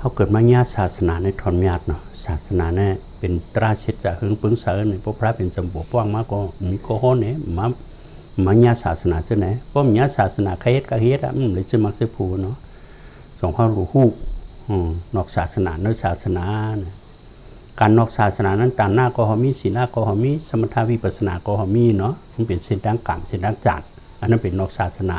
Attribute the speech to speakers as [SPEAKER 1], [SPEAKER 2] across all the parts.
[SPEAKER 1] เขาเกิดมาญาศาสนาในทอนญาติเนาะศาสนาเนี่ยเป็นตราเช็ดจะหึงปึงเสอเนี่ยพระพระเป็นจำบวกว่างมากก็มีโกโหเนี่ยมาญาศาสนาเจ้าไหนเพราะญาศาสนาใครเฮ็ดก็เฮ็ดอ่ะมันเลยจะมักจะพูเนาะสองข้อรู้ฮู้นอกศาสนาเนื้อศาสนาการนอกศาสนานั้นต่างหน้าก็หอมีศีลหน้าก็หอมีสมถะวิปัสสนาก็หอมีเนาะมันเป็นเส้นทางกรรมเส้นทางจักรอันนั้นเป็นนอกศาสนา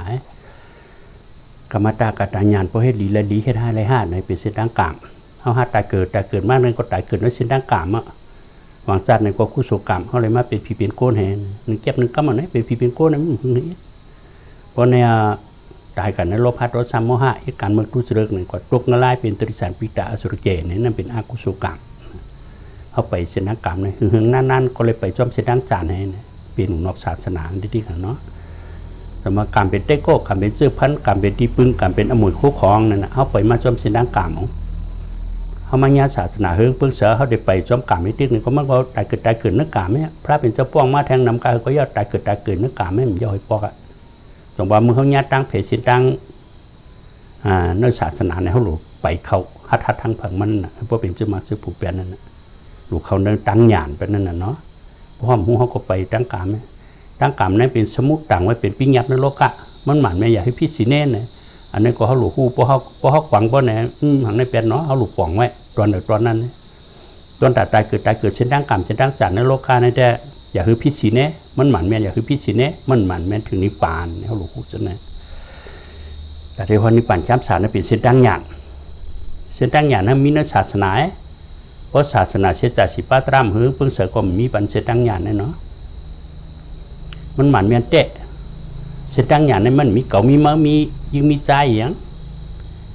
[SPEAKER 1] กรรมตากตาญาณเพราะเฮ็ดดีและดีเฮ็ดให้ไรห้าในเป็นเส้นทางกรรมเขาหาตายเกิดมากเลยก็ตายเกิดในเส้นทางกรรมอ่ะหวังจัดในก็กุศลกรรมเขาเลยมาเป็นผีเป็นโกนแห่หนึ่งเก็บหนึ่งกำมันไหนเป็นผีเป็นโกนนั่นมันหึงเฮ็ดเพราะในตายกันในโลภะโทสะโมหะเหตุการณ์เมื่อทุจริตหนึ่งก็ตกงลายเป็นตริสารปิตาอสุรเกณฑ์นั่นเป็นอกุศลกรรมเขาไปเส้นทางกรรมเลยหึงนั่นก็เลยไปจอมเส้นทางจานให้เป็นนอกศาสนาที่กันเนาะแต่มาการเป็นเต้โก้การเป็นเสื้อพันการเป็นที่ปึ้งการเป็นอมุยคู่ครองนั่นนะเขาไปมาจอมเส้นทางกรรมเขามาญาศาสนาเฮงปึ้งเสือเขาได้ไปจอมกรรมนิดนึงก็มันก็ตายเกิดนักกรรมเนี่ยพระเป็นเจ้าป้องมาแทงนำกายก็ย่อตายเกิดนักกรรมไม่มันย่อยปอกอ่ะจงว่ามือเขาญาตั้งเพศเส้นตั้งเนื้อศาสนาในเขาหลุดไปเขาฮัดทั้งผังมันนะเพราะเป็นเจ้ามาซื้อผูกเปลี่ยนนั่นนะหลุดเขาเนื้อตั้งหยานไปนั่นน่ะเนาะเพราะหูเขาก็ไปตั้งกรรมตั้งกรรมนั้นเป็นสมุดต่างไว้เป็นปิ้งยับในโลกะมันหมันไม่อยากให้พี่สีเน่นอันนี้ก็เขาหลุดหูเพราะเขาขวังเพราะไหนหังในเป็นเนาะเขาหลุดขวังไว้ตอนนั้นตอนตายเกิดเส้นตั้งกรรมเส้นตั้งจัดในโลกะนั่นแต่อยากให้พี่สีเน่มันหมันแม่อยากให้พี่สีเน่มันหมันแม่ถึงนิพพานเขาหลุดหูจนนั้นแต่ในวันนิพพานช้ำสารนั้นเป็นเส้นตั้งหยานนั้นมีเนื้อศาสนาเพราะศาสนาเชื่อใจสิป้าตรามหื้อเพิ่งเสกก็มีปัญเส้นตั้งหยานเนาะมันหมันแม่เตะเส้นตั้งหยานนั้นมันมีเก่ามีมามียิ่งมีใจอย่าง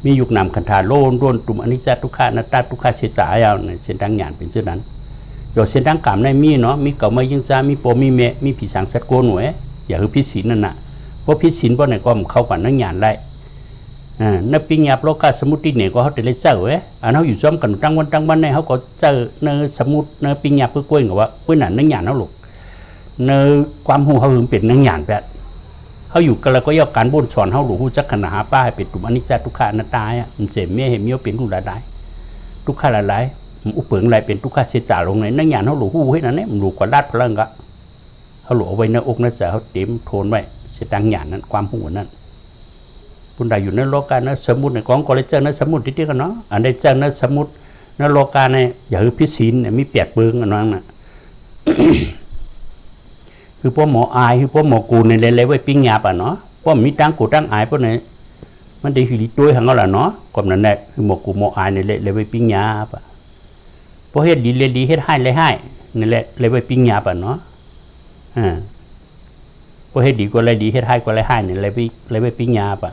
[SPEAKER 1] มียุคนำคันธาโลนร่วนตุ่มอนิจจทุกขานัตตาทุกขาเสียใจเอาเส้นตั้งหยานเป็นเช่นนั้นโดยเส้นตั้งกรรมในมีเนาะมีเก่ามายิ่งใจมีโปมีเมมีผีสางสัตว์โกนหน่วยอย่าคือพิศีลนั่นน่ะเพราะพิศีลเพราะไหนก็มันเข้ากันนั่งหยานได้นับปิญญาโลกาสมุติเนี่ยก็เขาจะได้เจออันเขาอยู่ซ้อมกันตั้งวันในเขาก็เจอในสมุติในปิญญาเพื่อกล้วยกับว่าเพื่อนนั่นนั่งหยานเขาหลุดในความหูเขาถึงเป็นนั่งหยานแบบเขาอยู่กันแล้วก็ย่อการบ่นสอนเขาหลุดหูจักขณะหาป้าให้เป็นตุ่มอนิจจทุกขานาตายมันเจ็บเมียเห็นเมียเป็นทุกข์หลายทุกข์หลายอุปเปิงหลายเป็นทุกข์เสียจ่าลงในนั่งหยานเขาหลุดหูให้นั่นเนี่ยมันหลุดกว่าลาดพลังก็เขาหลุดเอาไว้ในอกในเสือเขาเต็มโทนไว้เสียตั้งหยานนั้นความหูนั้นคุณได้อยู่ในโลกาในสมุติในของก็เลยเจอในสมุติที่กันเนาะอันได้เจอในสมุติในโลกาในอย่าคือพิศีลเนี่ยมีเปียกเบิงอันนั้นน่ะ คือพวกหมออายคือพวกหมอกูในเลยไว้ปิ้งยาป่ะเนาะพวกมีตั้งกูตั้งอายพวกนี้มันได้หิริตัวหังก็ละเนาะก็นั่นแหละคือหมอกูหมออายในเลยไว้ปิ้งยาป่ะพวกเฮ็ดดีเลยดีเฮ็ดให้เลยให้นี่แหละเลยไว้ปิ้งยาป่ะเนาะพวกเฮ็ดดีก็เลยดีเฮ็ดให้ก็เลยให้นี่เลยไว้ปิ้งยาป่ะ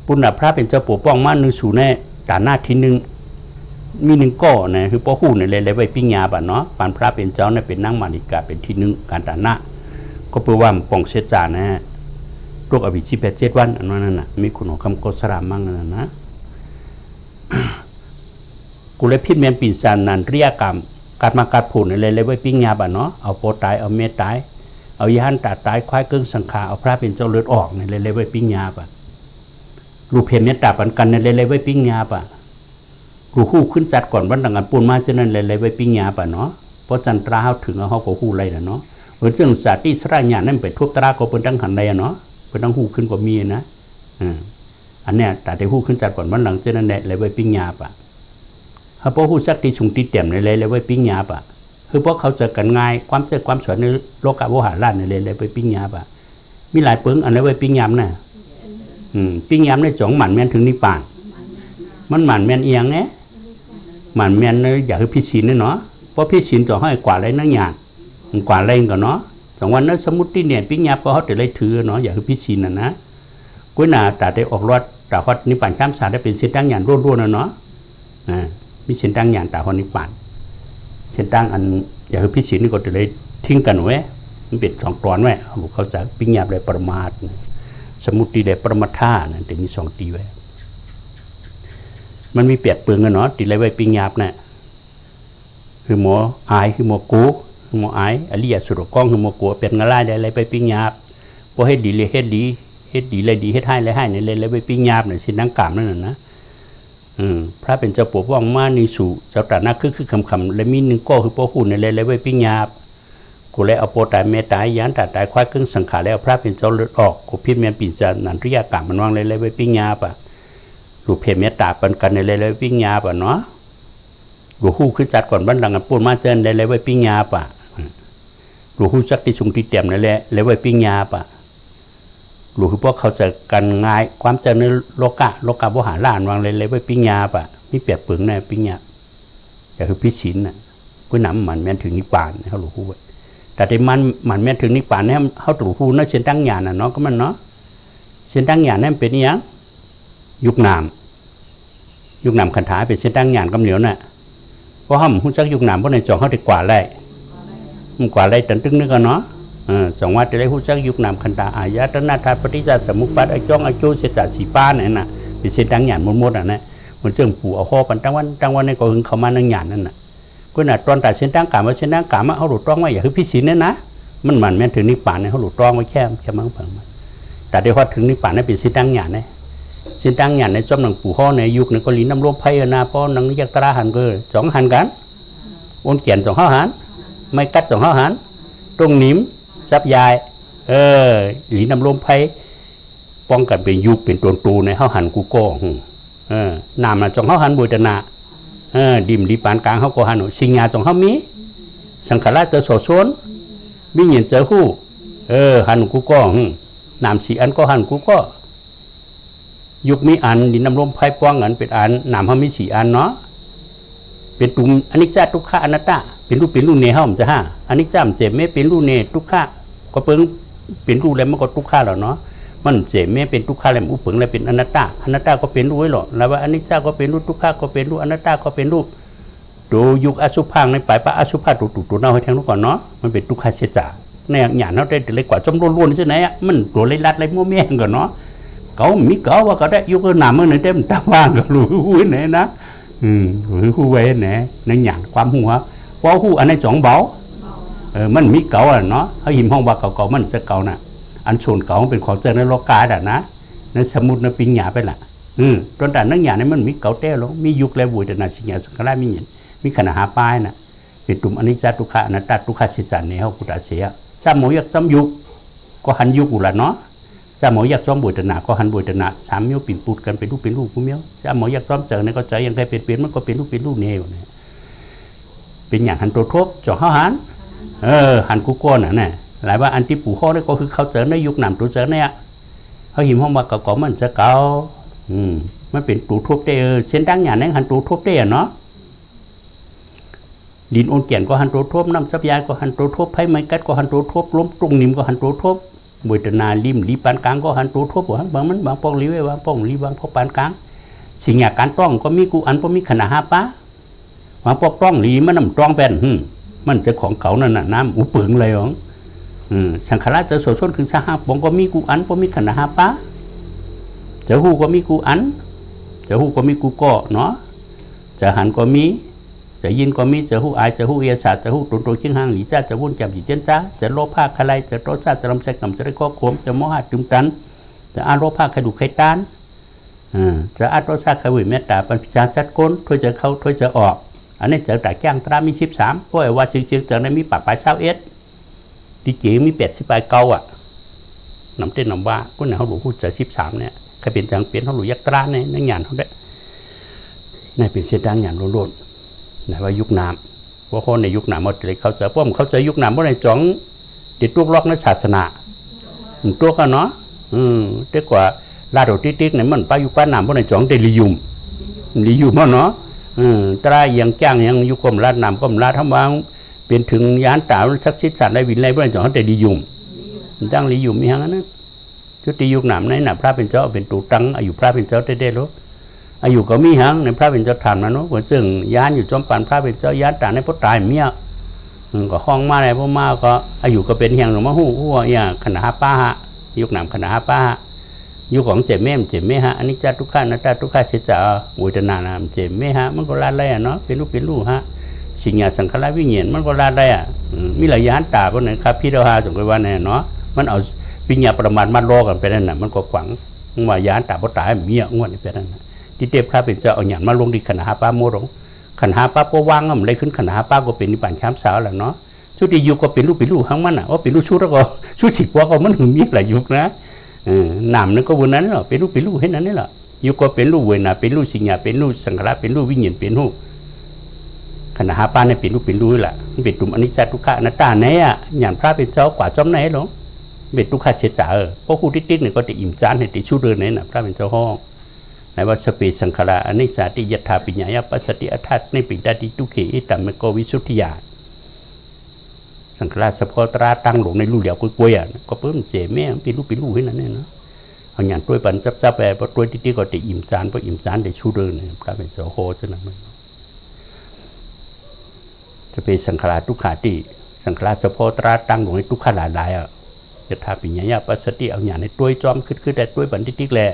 [SPEAKER 1] ปุณณพระเป็นเจ้าปู่ป้องมาหนึ่งสู่แน่ด่านหน้าที่หนึ่งมีหนึ่งก้อนะคือพ่อหูเนี่ยเลยไว้ปิ้งยาป่ะเนาะปานพระเป็นเจ้าเนี่ยเป็นนางมาริกาเป็นที่หนึ่งการด่านหน้าก็เพื่อว่าป้องเสียจานะฮะโรคอวิชิ87 วันอันนั้นน่ะมีคุณของคำโกศรามั่งนั่นนะกูเลยพิษเมียนปีศาจนันเรียกรรมการมาการผูกเนี่ยเลยไว้ปิ้งยาป่ะเนาะเอาโปตายเอาเมตายเอายานตาตายควายเกิ้งสังขาเอาพระเป็นเจ้าเลือดออกเนี่ยเลยไว้ปิ้งยาป่ะรูปเห็นเมตตาปันกันในเลยไว้ปิ้งยาป่ะรูคู่ขึ้นจัดก่อนวันต่างกันปูนมาเช่นนั้นเลยไว้ปิ้งยาป่ะเนาะเพราะจันทราเขาถึงเขาก็คู่ไรนะเนาะเหมือนเรื่องศาสตร์ที่สระญาณนั่นเป็นทุบตราก็เป็นตั้งหันใดเนาะเป็นตั้งคู่ขึ้นก็มีนะอันเนี้ยแต่ได้คู่ขึ้นจัดก่อนวันหลังเช่นนั้นเลยไว้ปิ้งยาป่ะเขาพอคู่สักที่ชุงที่เต็มเลยไว้ปิ้งยาป่ะคือเพราะเขาเจอกันง่ายความเจอความสวยในโลกาโวหารล้านเลยไว้ปิ้งยาป่ะมีหลายเปิ้งอันเลยไว้ปิ้งยามน่ะปิ้งยามได้จ่องหมันแม่นถึงนิพพานมันหมันแม่นเอียงเนี่ยหมันแม่นเลยอยากให้พิศีลเนาะเพราะพิศีลจะให้กว่าอะไรนั่งหยาดกว่าอะไรก็เนาะสองวันนั้นสมุติเนี่ยปิ้งยามก็เขาจะเลยถือเนาะอยากให้พิศีลนะกุ้ยหนาแต่ได้ออกรอดแต่ฮอดนิพพานช้ำสาได้เป็นเส้นตั้งหยาดร่วนๆเนาะมีเส้นตั้งหยาดแต่ฮอดนิพพานเส้นตั้งอันอยากให้พิศีลนี่ก็จะเลยทิ้งกันไว้มันเป็น2 กรอนไว้เขาจะปิ้งยามได้ประมาทสมุติได้ประมาทานะแต่มี2 ตีไว้มันมีเปียกเปลืองกันเนาะตีไรไว้ปิ้งยาบน่ะคือหมออายคือหมอกูคือหมออายอริยสุรก้องคือหมอกูเป็นงาลายได้ไรไปปิ้งยาบพอให้ดีเลยเฮ็ดดีเ ฮ็ดดีเลยดีเฮ็ดให้เลยให้เนี่ยเลยไปปิ้งยาบเนี่ยสินังกามนั่นน่ะนะพระเป็นเจ้าปกป้องมานิสุเจ้าตานักคือคำและมีนึงก็คือโปหูเนี่ยเลยไปปิ้งยาบกูเลยเอาโปตายเมตายยันตายควายครึ่งสังขารแล้วพระเป็นเจ้าเลือดออกกูพิษเมียนปีศาจนันทริยากรรมมันวางเลยไปปิ้งยาปะลูกเพเมตตาปันกันเลยปิ้งยาปะเนาะลูกหู้ขึ้นจัดก่อนบ้านหลังกันปูนมาเจนเลยไปปิ้งยาปะลูกหู้จักที่ชุงที่เต็มนั่นแหละเลยไปปิ้งยาปะลูกคือพวกเขาจะกันง่ายความเจริญโลกะบ่หาล้านวางเลยไปปิ้งยาปะมีเปียกปึงแน่ปิ้งยาแต่คือพิชินน่ะกูนำมันแม้นถึงนิพพานเขาลูกหู้แต่ที่มันแม้ถึงนิพพานเนี่ยเขาถูกพูดนั่นเส้นตั้งหยาดน่ะเนาะก็มันเนาะเส้นตั้งหยาดนั่นเป็นยังยุคนามคันถาเป็นเส้นตั้งหยาดกำเหนียวน่ะเพราะห้ามหุ่นจักยุคนามเพราะในจ่องเขาได้กว่าไรมันกว่าไรตันตึ้งนึกกันเนาะจ่องว่าจะได้หุ่นจักยุคนามคันถาอายะตนาธาปฏิจจสมุปบาทไอจ้องไอโจเสจสีป้าเนี่ยน่ะเป็นเส้นตั้งหยาดมดๆอ่ะนะมันเชื่อมปู่เอาข้อปันตั้งวันในก็หึงเขามานั่งหยาดนั่นน่ะก็น่ะตอนแต่เส้นตั้งกามาเส้นตั้งกามาเขาหลุดต้องไว้อย่าคือพิสิทธิ์เนี่ยนะมันแม้ถึงนิพพานเนี่ยเขาหลุดต้องไว้แค่มั่งเพิ่งมาแต่เดี๋ยวพอถึงนิพพานเนี่ยเป็นเส้นตั้งหยาดเนี่ยเส้นตั้งหยาดในจอมหนังปู่ข้อในยุคในก็ลีน้ำลมไพ่นาป้อนนังนิยักตราหันก็สองหันกันโอนเกียนสองข้าวหันไม่กัดสองข้าวหันตรงนิ้มซับยายลีน้ำลมไพ่ป้องกันเป็นยุคเป็นตัวตูในข้าวหันกูโก้น้ำน่ะสองข้าวหันบุตรนาดิมดีปานกลางเขาก็หันสิงหาตรงเขามีสังขารเจอโสชนมีเงินเจอคู่หันกูก็นามสีอันก็หันกูก็ยุคมีอันดินน้ำลมไพ่ป้องอันเป็นอันนามเขามีสีอันเนาะเป็นตุ่มอนิจจทุกขะอนัตตาเป็นรูปเนห้อมจะห้าอนิจจามเจ็บไม่เป็นรูปเนทุกขะก็เป็นรูปแล้วมันก็ทุกขะหรอเนาะมันเจ็บไม่เป็นทุกขะแล้วอุปเปิงแล้วเป็นอนัตตาก็เป็นรูปไว้หรอแล้วว่าอนิจจก็เป็นรูปทุกขะก็เป็นรูปอนัตตาก็เป็นรูปดูยุคอสุภังในปลายปะอสุภะตัวเน่าให้แทงลูกก่อนเนาะมันเป็นทุกขะเสียจ่าในหยาดเขาได้เล็กกว่าจมล้วนๆใช่ไหมมันตัวเล็กลัดเล็กมั่วเมี่ยงก่อนเนาะเขามีเขาว่าเขาได้ยุคหนามเมื่อไหร่เต็มตาว่างก็รู้หูไหนนะรู้หูไว้ไหนในหยาดความหัวเพราะหูอันในจ่องเบามันมีเก่าอ่ะเนาะเขาหิมห้องว่าเก่ามันจะเก่าน่ะอันโซนเก่าเป็นของเจอในโลกาด่ะนะในสมุดในปิงหยาไปละตอนแต่นั่งหยาเนี่ยมันมีเก่าเต้แล้วมียุคแล้วบุยแต่น่ะสิ่งอย่างสังขารมีเห็นมีขนาดหาป้ายน่ะเป็นตุ่มอนิจจทุกขะอนัตตาทุกขะเสียจันเนี่ยเขาพุทธเสียจำหมูยักษ์จำยุกก็หันยุกอยู่ละเนาะจำหมูยักษ์จอมบุยตนาก็หันบุยตนาสามเมียวปิ่นปูดกันเป็นลูกผู้เมียวจำหมูยักษ์จอมเจอเนี่ยก็เจอยังไงเป็นมันก็เป็นลูกเนี่ยเป็นอย่างหันตัวทบจ่อเขาหันหันกุก้อนน่ะหลายว่าอันที่ปู่ข้อได้ก็คือเขาเจอในยุคหนำตัวเจอเนี่ยเขาหิมห้องว่าเก่ามันจะเก่ามันเป็นตัวทบได้เส้นดังอย่างนั้นหันตัวทบได้เนาะดินโอนเกียนก็หันโตทบน้ำซับยาก็หันโตทบไผ่ไม้กัดก็หันโตทบล้มตรงนิ่มก็หันโตทบบุตรนาลิมลีปานกลางก็หันโตทบบางมันบางปองลีไว้บางปองลีบางพอปานกลางสิ่งอย่างการต้องก็มีกูอันก็มีขนาดห้าป้าบางปอกต้องลีมันน้ำต้องเป็นมันจะของเก่านั่นน่ะน้ำอุปเปิงเลยของสังขารจะโสชนคือสหปองก็มีกูอันก็มีขนาดห้าป้าจะหูก็มีกูอันจะหูก็มีกูก็เนาะจะหันก็มีจะยินก็มีจะหูอายจะหูเอียศาสจะหูตุนโตชิงหางหลีจ้าจะวุ่นจำหลีเจนจ้าจะโลภะใครจะโตชาจะลำใจกำจะได้ข้อขมจะโมหะตึงตันจะอาโลภะใครดุใครต้านจะอาโตชาใครวิเมตตาปัญญาชัดก้นถ้วยจะเข้าถ้วยจะออกอันนี้เจอแต่แก้งตรามี13ก็ไอ้ว่าเชียงเจอในมีปากปลายเศร้าเอสตีเก๋มี80ปลายเก่าอ่ะน้ำเต้นน้ำว่าก็เนี่ยเขาหลุดพูดจะ13เนี่ยใครเป็นจังเปลี่ยนเขาหลุดยักตราเนี่ยนั่งหยาดเขาได้นี่เป็นเส้นทางหยาดล้วนไหนว่ายุคน้ำว่าคนในยุคน้ำหมดเลยเขาเจอพวกเขาเจอยุคน้ำเพราะในจ่องติดลูกล็อกในศาสนาตัวกันเนาะเด็กกว่าลาดติ๊กๆเนี่ยมันไปยุคป้าน้ำเพราะในจ่องเดลิยุมมั้งเนาะตรายังจ้างยังยุคมลาดน้ำก็ลาดทำวางเป็นถึงยานตาสักชิดสัตว์ในวินในเพราะในจ่องเขาเดลิยุมจ้างลิยุมมีอย่างนั้นชุดที่ยุคน้ำในหน้าพระเป็นเจ้าเป็นตูตังอายุพระเป็นเจ้าได้รู้อายุก็มีหังในพระเป็นเจ้าฐานมาเนาะว่าจึงยานอยู่จอมปันพระเป็นเจ้ายานฐานในพระตายเมียก็ห้องมาอะไรพวกมาก็อายุก็เป็นเฮียงหรือมาหู้อย่างขนาดป้าฮะยุคหนามขนาดป้ายุคของเจ็บแม่ฮะอันนี้จัดทุกข้านะจัดทุกข้าเสียจ่าอุตนานามเจ็บแม่ฮะมันก็ลาได้อะเนาะเป็นลูกฮะสิ่งอย่างสังขารวิญญาณมันก็ลาได้อะมีหลายยานตาบนไหนครับพี่เราหาสงสัยว่าเนี่ยเนาะมันเอา ปิญญาประมาณมันรอกันไปนั่นน่ะมันก็ขวางว่ายานตาบ่ตายเมียงวดนี่ไปนั่นน่ะที่เทพพระเป็นเจ้าเอาหยันมาลงที่ขันหาป้าโมรงขันหาป้าก็วางมันเลยขึ้นขันหาป้าก็เป็นนิพพานช้ำสาวแหละเนาะชุดที่อยู่ก็เป็นลูกทั้งมันอ่ะว่าเป็นลูกชุดแล้วก็ชุดฉีกว่าก็มันหึงมีหลายยุคนะนามนั่นก็วันนั้นเนาะเป็นลูกให้นั้นนี่แหละอยู่ก็เป็นลูกเวนาเป็นลูกสิงห์เป็นลูกสังขารเป็นลูกวิญญาณเป็นลูกขณะหาป้าเนี่ยเป็นลูกแหละมันเป็นตุ่มอนิจจทุกขะนัตตาไหนอ่ะหยันพระเป็นเจ้ากว่าจอมไหนหรอเป็นทุกขะเสียจ่าเพราะคู่ติ๊กเนี่ยก็จะอิ่มจานให้ติชุดเดินไหนน่ะพระเป็นเจ้าห้องในวัสปีสังขารอนิจจติยถาปิญญายปัสสติอัฏฐในปิดาติตุเขอิตัมเมโกวิสุทธิยาสังขารสะโพตราตั้งหลงในลูกเดียวกุ้ยอ่ะก็เพิ่มเจแม่เป็นลูกให้นั่นเนาะเอาอย่างตัวปันจับไปพอตัวติ๊กก็จะอิ่มจานพออิ่มจานได้ชุดเดินเนี่ยพระเป็นเจ้าโฮจะนั่นจะเป็นสังขารทุกขาติสังขารสะโพตราตั้งหลงในทุกขลาหลายอ่ะจะทาปิญญายปัสสติเอาอย่างในตัวจอมขึ้นแต่ตัวปันติ๊กแหละ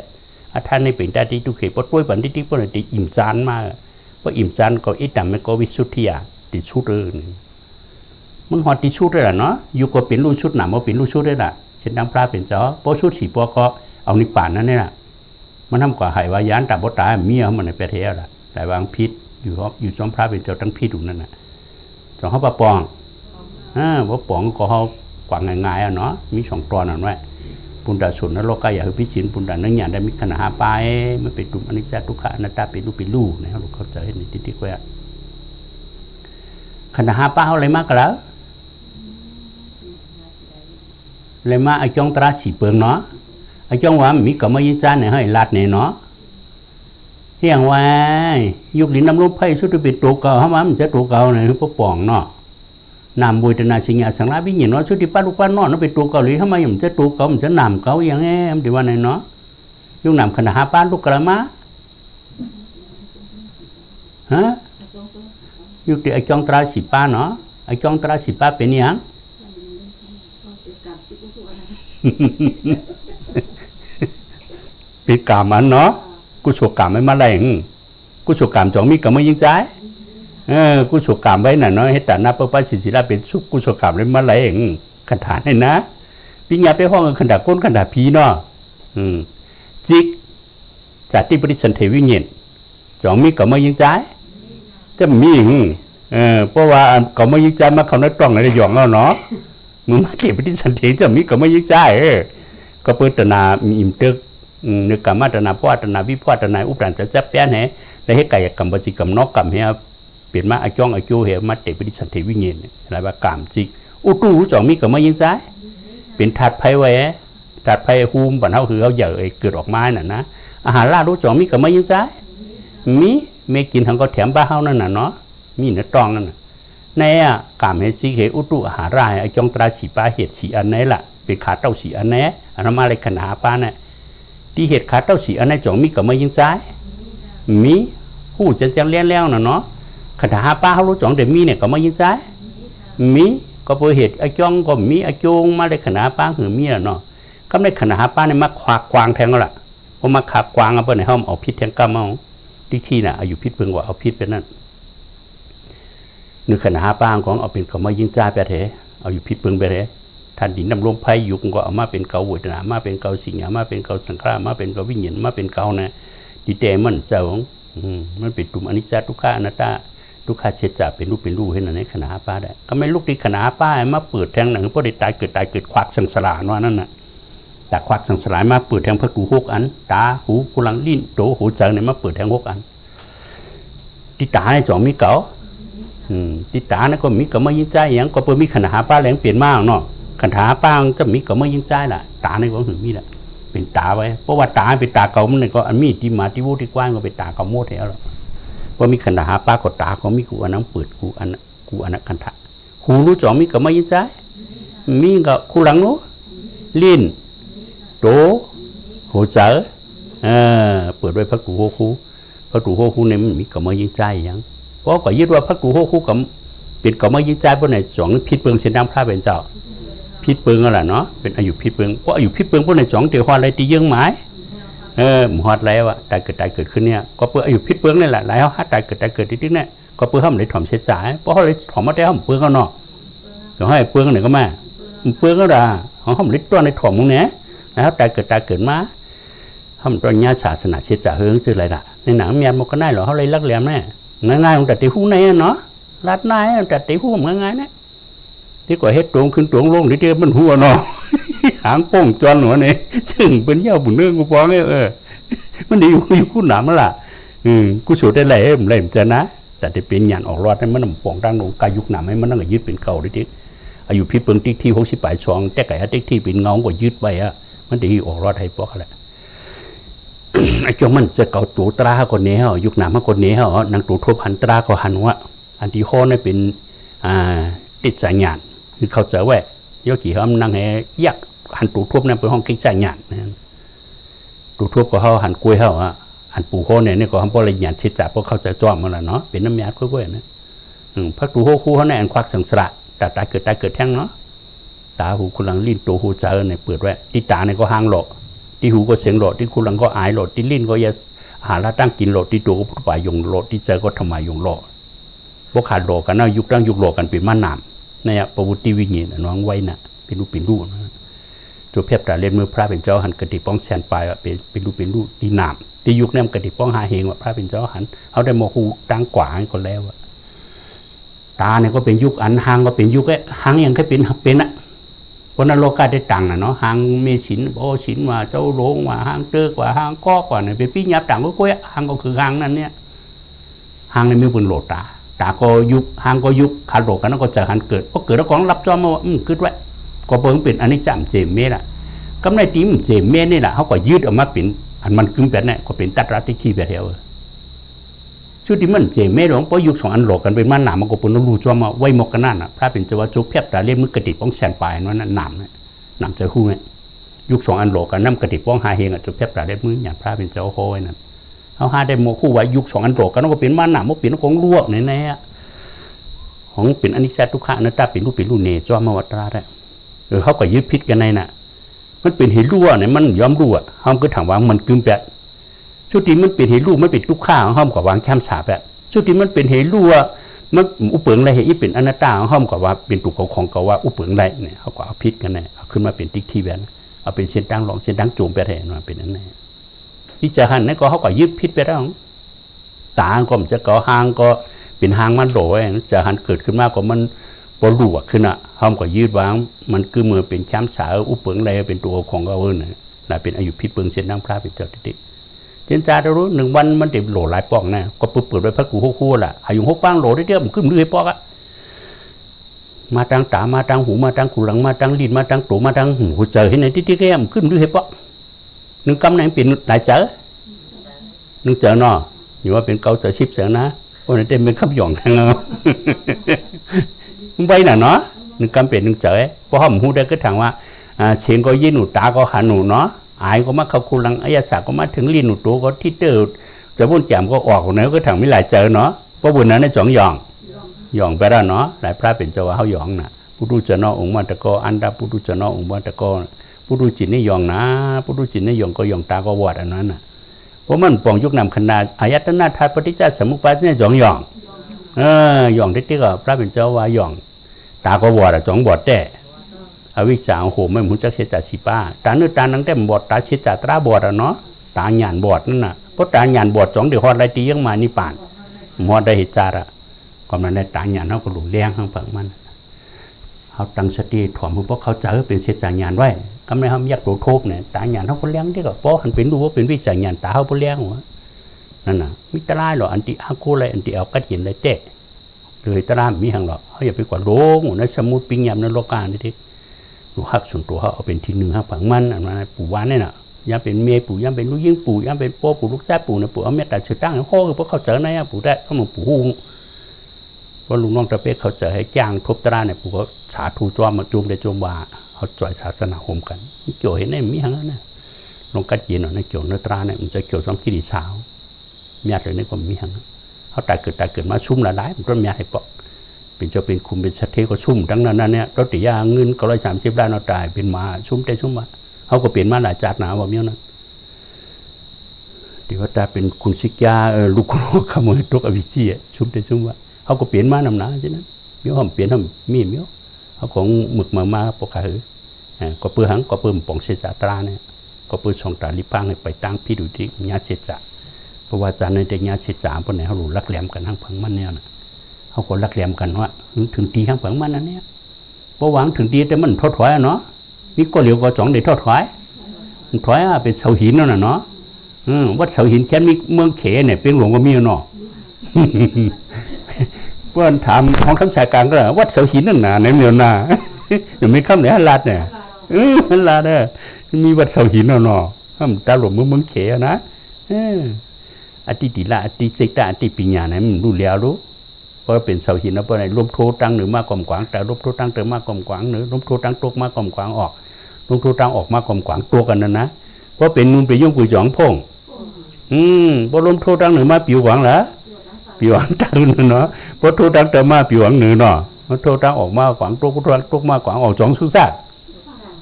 [SPEAKER 1] อาท่านในเป็นได้ที่ทุกเขตพอตัวปันติ๊กพอได้อิ่มจานมาพออิ่มจานก็อิตัมเมโกวิสุทธิยาติชุดเดินมันหอดติชุดได้ละเนาะอยู่ก็เป็นลูกชุดหนามว่าเป็นลูกชุดได้ละเช่นดังพระเป็นเจ้าพอชุดสีปอก็เอานิพพานนั่นนี่แหละมันทำกว่าหายวายานตาบตาเมียมันในประเทศละแต่วางพิษอยู่จอมพระเป็นเจ้าทั้งพิษอยู่นั่นน่ะจอมเขาปะปองว่าปองก็เขากว่างง่ายๆเนาะมีสองตอนนั่นไว้ปุณดาสุนนรกก็อย่าพิชิตปุณดาเนื้อหยาได้มีขนาดไปมันเป็นตุ่มอนิจจทุกขะอนัตตาเป็นลูกนะครับเราเข้าใจในที่ๆว่าขนาดป้าเขาอะไรมากกันแล้วเลยมาไอ้จงตราสีเปลืองเนาะไอ้จงว่ามีก็ไม่ยินจานเนี่ยให้ลาดเนี่ยเนาะเฮียงว่ายุคลิ้นน้ำลมไผ่ชุดที่เป็นตัวเก่าเขาว่ามันจะตัวเก่าเนี่ยพวกป่องเนาะนามบุตรนาสิงห์สังลาวิญญาณเนาะชุดที่ป้าลูกป้านอนนั่นเป็นตัวเก่าหรือทำไมมันจะตัวเก่ามันจะนามเก่าอย่างเงี้ยมันดีว่าไหนเนาะยุคนามขนาดป้าลูกกระมาฮะยุคที่ไอ้จงตราสีป้าเนาะไอ้จงตราสีป้าเป็นยังปีกามันเนาะกูฉกกามไม่มาแรงกูฉกกามจองมีกับไม่ยิงใจกูฉกกามไว้น่ะเนาะให้แต่หน้าป้าศิลาเป็นชุกกูฉกกามเลยมาแรงขันฐานให้นะปีญาไปห้องขันดาก้นขันดาพีเนาะจิกจากที่บริษัทเทวิเงียนจองมีกับไม่ยิงใจจะมีเพราะว่ากับไม่ยิงใจมาเขาในตรงในหยองเราเนาะมึงมาเก็บไปที่สันเถียงจะมีก็ไม่ยิ่งใจก็เปิดตนามีอิ่มเตึกนึกกรรมตนาพ่อตนาวิพ่อตนาอุปราชจะจับแป้นให้ได้ให้ไก่กรรมบจิกรรมนอกกรรมเฮียเปลี่ยนมาไอจ้องไอโจเหียมาเตะไปที่สันเทวิเงียนอะไรว่ากรรมจิกอุตุจ่องมีก็ไม่ยิ่งใจเป็นถาดไผ่ไว้ถาดไผ่ฮูมบันเท้าคือเขาใหญ่เกิดออกมาน่ะนะอาหารล่ารู้จ่องมีก็ไม่ยิ่งใจมีไม่กินทั้งก็แถมบ้าเฮานั่นน่ะเนาะมีเนื้อตองนั่นน่ะในกามเหตุสิเหตุอุตุหารายไอจงตราสีป้าเหตุสีอันไหนล่ะเป็นขาเต้าสีอันไหนอันนั้นมาเลยขนาดป้าเนี่ยที่เหตุขาเต้าสีอันไหนจงมีก็ไม่ยิงใจมีผู้จะเลี้ยงแล้วน่ะเนาะขนาดป้าเขารู้จงเดี๋ยวมีเนี่ยก็ไม่ยิงใจมีก็เพราะเหตุไอจงก็มีไอจงมาเลยขนาดป้าหือมีแล้วเนาะก็ในขนาดป้าเนี่ยมาขวากกวางแทงละพอมาขากวางเอาไปในห้องเอาพิษแทงกำเอาที่น่ะอายุพิษเพิ่งว่าเอาพิษเป็นนั่นนึกขนาดป้าของเอาเป็นเขามายิงจ่าไปเถอะเอาอยู่พิษเปิงไปเถอะท่านดินดำลมไผ่ยุกก็เอามาเป็นเกาวุฒนามาเป็นเกาสิงห์มาเป็นเกาสังขารมาเป็นเกาวิญญาณมาเป็นเกาเนี่ยดีเตมันเจ้ามันเป็นตุ่มอนิจจทุกขะอนัตตาทุกขะเฉดเป็นรูปให้นั่นในขนาดป้าได้ก็ไม่ลูกที่ขนาดป้ามาเปิดแทงหนังเพราะได้ตายเกิดควักสังสารว่านั่นน่ะแต่ควักสังสารมาเปิดแทงพระตู6 อันตาหูกุลังลิ้นโตหูเจอเนี่ยมาเปิดแทง6 อันที่ตาในจ่องมีเก่าติตาเนี่ยก็มีก็ไม่ยิ่งใจอย่างก็เปิดมีขนาดป้าแหลงเปลี่ยนมากเนาะขนาดป้าจะมีก็ไม่ยิ่งใจล่ะตาในก็ถึงมีแหละเป็นตาไว้เพราะว่าตาเป็นตาเก่ามันก็อันมีที่มาที่วูที่กว้างก็เป็นตาเก่าโม่แถวหรอกเพราะมีขนาดป้าก็ตาก็มีกูอันนั้นเปิดกูอันนั้นคันถะหูรู้จ่อมีก็ไม่ยิ่งใจมีก็คูหลังนู้ลิ้นโตหัวเจอเปิดไว้พระกูโฮคูเนี่ยมันมีก็ไม่ยิ่งใจอย่างเพราะก็ยึดว่าพระกูโฮคู่กับเป็นก็ไม่ยิ่งใจเพราะในจ่องพิษเปิงเส้นน้ำพระเป็นเจ้าพิษเปิงอะไรเนาะเป็นอายุพิษเปิงเพราะอายุพิษเปิงเพราะในจ่องเดี๋ยวฮอดอะไรตีเยื่อหมายหมฮอดแล้วอะตายเกิดขึ้นเนี่ยก็เพื่ออายุพิษเปิงนี่แหละหลายเขาตายเกิดที่เนี่ยก็เพื่อเขาเลยถ่อมเสียจ่ายเพราะเขาเลยถ่อมมาได้เขาเปิงเขาเนาะเดี๋ยวให้เปิงหนึ่งก็มาเปิงก็ด่า เขาลิดตัวในถ่อมมึงเนี้ยนะครับตายเกิดมาเขาตัวญาศาสนาเชื่อจ่าเฮืองชื่ออะไรล่ะในหนังเมียนมันก็ได้หรอเขาเลยลักแหลมแน่ง่ายๆของแต่ตีหูในเนาะลัดนายแต่ตีหูมันง่ายๆนะที่กว่าเฮ็ดตวงขึ้นตวงลงที่เดียวมันหัวเนาะหางป้องจวนหัวเนี่ยซึ่งเป็นเย้าบุญเรื่องกูฟ้องมันดีอยู่คู่หนามล่ะกูสูดได้เลยมันเลยจะนะแต่ที่เป็นหยานออกรอดให้มันป้องดังหนูกายุกหนามให้มันนั่งยึดเป็นเก่าดิอายุพิเปิงติ๊กที่68 ช่องแต่ไก่ติ๊กที่เป็นเงาก็ยึดไปมันดีออกรอดให้พวกอะไรไอ้เจ้ามันจะเก่าตัวตราคนนี้ยุคหนามคนนี้นางตัวทบหันตราเขาหันว่าอันที่ข้อนี่เป็นติดสายหยานคือเขาจะแหวกยกกี่เขานั่งให้ยักหันตัวทบนั่นเป็นห้องกิ๊กสายหยานตัวทบก็เขาหันกล้วยเขาหันปูข้อเนี่ยก็ทำพวกอะไรหยานเช็ดจ่าพวกเขาจะจ้อมมันละเนาะเป็นน้ำยาค่อยๆนะพระตัวคู่เขาในอันควักสังสระตาเกิดแท่งเนาะตาหูคุณลังลิ้นตัวหูเจอเนี่ยเปิดไว้ที่ตาเนี่ยก็ห่างหลอที่หูก็เสียงหลอที่คุณลังก็อายหลอที่ลิ้นก็ยาหาละตั้งกินหลอที่ตัวก็ป่ายยงหลอที่เจอก็ทำไมยงหลอพวกขาดหลอกันนะยุคตั้งยุคหลอกันเป็นม้าหนามเนี่ยประวุติวิญญาณน้องไว้น่ะเป็นรูปนะตัวเพียบแต่เล่นมือพระเป็นเจ้าหันกระติป้องแสนปลายเป็นรูปดีหนามที่ยุคนี้มันกระติป้องหาเฮงว่าพระเป็นเจ้าหันเอาได้โมหูตั้งกว่าก็แล้วตาเนี่ยก็เป็นยุคอันหางก็เป็นยุคหางยังแค่เป็นอ่ะคนนั้นโลกาได้ตังนะเนาะหางมีฉินโอฉินว่าเจ้าโลงว่าหางเตอว่าหางก้อกว่าเนี่ยเป็นปีหยับต่างก็ก้อยหางก็คือหางนั่นเนี่ยหางในมือเป็นโลตาก็ยุคหางก็ยุคขาดโลกันนั่นก็จะหันเกิดพอเกิดแล้วของรับจอมาว่าคิดไว้ก็เพิ่งเป็นอันนี้จำเจมเมล่ะกำไรตีมเจมเมนี่แหละเขาก็ยืดออกมาเป็นอันมันกึ่งแบบนี้ก็เป็นตัดรัติขี้แบบเดียวชุดที่มันเจมเมหลวงพอยุค2 อันโลกันเป็นมันหนามมันก็เป็นรูจอมาไว้หมกกันนั่นน่ะพระเป็นเจ้าว่าจุกเพียบแต่เล่มมือกระติป้องแสนปลายนั่นหนามเนี่ยหนามเจ้าคู่เนี่ยยุค2 อันโลกันน้ำกระติป้องหาเฮงจุกเพียบแต่เล่มมืออย่างพระเป็นเจ้าโค้ยนั่นเขาหาได้โมคู่ไว้ยุค2 อันโลกันก็เป็นมันหนามมันเป็นของลวกในของเป็นอนิจจทุกขะนัตตาเป็นรูปเนจอมาวัตราได้เขาก็ยึดพิษกันในน่ะมันเป็นเหตุรั่วเนี่ยมันยอมรั่วเขาก็ถามว่ามันกึ่งแบบชุดที่มันเป็นเหตุรั่วมันเป็นทุกข้าของเขากับวางแคมฉาแบบชุดที่มันเป็นเหตุรั่วมันอุปเปิงอะไรเหตุเป็นอนัตตาของเขากับว่าเป็นตุกของกับว่าอุปเปิงอะไรเนี่ยเขาก็เอาพิษกันเนี่ยเอาขึ้นมาเป็นติ๊กที่แบบเอาเป็นเส้นตั้งหลงเส้นตั้งจูงไปแทนมาเป็นนั่นแหละที่จะหันนั่นก็เขาก็ยึดพิษไปแล้วตาก็มันจะก่อหางก็เป็นหางมันโหลจะหันเกิดขึ้นมากกว่ามันพอรั่วขึ้นห้ามก็ยืดวางมันคือมือเป็นแคมสาวอุปเปิงอะไรเป็นตัวของเราเนี่ยน่ะเป็นอายุพิษเปิงเส้นตั้งพระเป็นเจ้าติเจนจ่าเรารู้1 วันมันเต็มโหลหลายปองนะก็เปิดไว้พระกูคู่ล่ะอายุ6 ปังโหลได้เดียวมันขึ้นด้วยปอกมาตั้งตามาตั้งหูมาตั้งกุหลังมาตั้งลิ้นมาตั้งตูมาตั้งหูเจอเห็นไหนที่แก้มขึ้นด้วยปอก1 กำไหนเป็นหลายเจอ1 เจอเนาะอยู่ว่าเป็นเกาเจอชิบเสียนะโอ้ยเต็มเป็นขับหย่องทางไปน่ะเนาะ1 กำเป็น1 เจอเพราะเขาหูได้ก็ถามว่าเชียงก็ยื่นหนูตาก็หันหนูเนาะอายก็มาเขาคุลังอายศาสตร์ก็มาถึงลิ้นหนูตัวก็ที่เตอจะพูดแจ่มก็ออกเนื้อก็ถังไม่หลายเจอเนาะเพราะบุญนั้นในจ่องหย่องไปแล้วเนาะหลายพระเป็นเจ้าว่าเขาหย่องน่ะผู้ดูจะนอองค์มาตะกออันดาผู้ดูจะนอองค์มาตะกอผู้ดูจิตนี่หย่องนะผู้ดูจิตนี่หย่องก็หย่องตาก็วอดอันนั้นน่ะเพราะมันปองยุคนำขนาดอายตนะธาตุปฏิจจสมุปบาทเนี่ยจ่องหย่องหย่องที่ก็พระเป็นเจ้าว่าหย่องตาก็วอดจ่องบอดแต่อวิชชาโหไม่มุจักเสียจากสิป้าตาเนื้อตานังแต่บอดตาเสียจากตาบอดเนาะตาหยานบอดนั่นน่ะเพราะตาหยานบอด2 เดือนฮอดไรตียังมานิป่านฮอดได้เหตุจาระความนั้นในตาหยานเขาก็หลุดเลี้ยงข้างฝั่งมันเขาตั้งสติถ่วงเพราะเขาเจอเป็นเสียจากหยานไว้ก็ไม่ทำยักษ์โดโทบเนี่ยตาหยานเขาก็เลี้ยงที่ก็เพราะหันเป็นดูว่าเป็นวิชาหยานตาเขาก็เลี้ยงหัวนั่นน่ะมิตรลายหรออันติอากูอะไรอันติเอากัดเย็นเลยเตะเลยตรามมีหังหรอเขาอย่าไปกว่าโลงในสมุดปิงยำในโลกานี่ดิลูกฮักส่วนตัวเขาเอาเป็นที่1 ฮักผังมันอันนั้นปู่วานนี่น่ะย่าเป็นเมียปู่ย่าเป็นลูกยิ่งปู่ย่าเป็นพ่อปู่ลูกชายปู่นะปู่เอาเมตตาเชื่อตั้งเขาคือเพราะเขาเจอในปู่ได้เขามาปู่หูว่าลุงน้องตะเป๊กเขาเจอให้จ้างทบตราเนี่ยปู่เขาฉาทูจ้อมาจุ่มได้จุ่มว่าเขาจ่อยศาสนาโฮมกันเกี่ยวเห็นได้มีหังนั้นนะลงกัดเย็นหน่อยนะเกี่ยวเนื้อตราเนี่ยมันจะเกี่ยวซ้ำขี้ดีเช้าเมียเลยนี่ก็มีหังเขาตายเกิดมาชุ่มละลายมันก็เมียให้ปอกเป็นเจ้าเป็นคุมเป็นชัดเทก็ชุ่มทั้งนั้นเนี่ยรถติยาเงินก็130 ล้านเอาตายเป็นมาชุ่มแต่ชุ่มมาเขาก็เปลี่ยนมาหลายจากหนาแบบนี้นะที่ว่าตาเป็นคุณชิกยาลูกขโมยตุกอวิชีชุ่มแต่ชุ่มว่าเขาก็เปลี่ยนมานำหนาใช่ไหมเมียวเขาเปลี่ยนเขามีเมียวเขาของหมึกมาปกติ ก็เปื่อหังก็เปื่อป่องเสจตราเนี่ยก็เปื่อช่องตาลิปังไปตั้งพี่ดูที่ญาเสจเพราะว่าจานในเด็กญาเสจปนไหนเขาหลุดลักแหลมกันทั้งเพิงมันเนี่ยนะเขาก็ลักแหลมกันว่าถึงตีทั้งเพิงมันนั่นเนี่ยเพราะหวังถึงตีแต่มันทอดถอยเนาะมีก็เหลียวก็จ่องได้ทอดถอยถอยเป็นเสาหินนั่นน่ะเนาะวัดเสาหินแค่มีเมืองเขเนี่ยเป็นหลวงก็มีเนาะเพื่อนถามของคำชายกลางก็วัดเสาหินนั่นน่ะในเมืองน่ะเดี๋ยวไม่คำไหนฮัลลัดเนี่ยฮัลลัดเนี่ยมีวัดเสาหินเนาะคำตาหลวงเมืองเขนะอติติละอติเจตาอติปิญญาเนี่ยมันรู้แล้วรู้เพราะเป็นเสาหินนะเพราะไหนลมโทตั้งหรือมากกว่ากวางแต่ลมโทตั้งเติมมากกว่ากวางหรือลมโทตั้งตกมากกว่ากวางออกลมโทตั้งออกมากกว่ากวางตัวกันนั่นนะเพราะเป็นนุ่นไปยุ่งกุยจ่องพงพอลมโทตั้งหรือมาปิวหวังเหรอปิวหวังตั้งเนาะพอโทตั้งเติมมาปิวหวังหนึ่งเนาะพอโทตั้งออกมากวางตกมากกวางออกจ่องสุสัก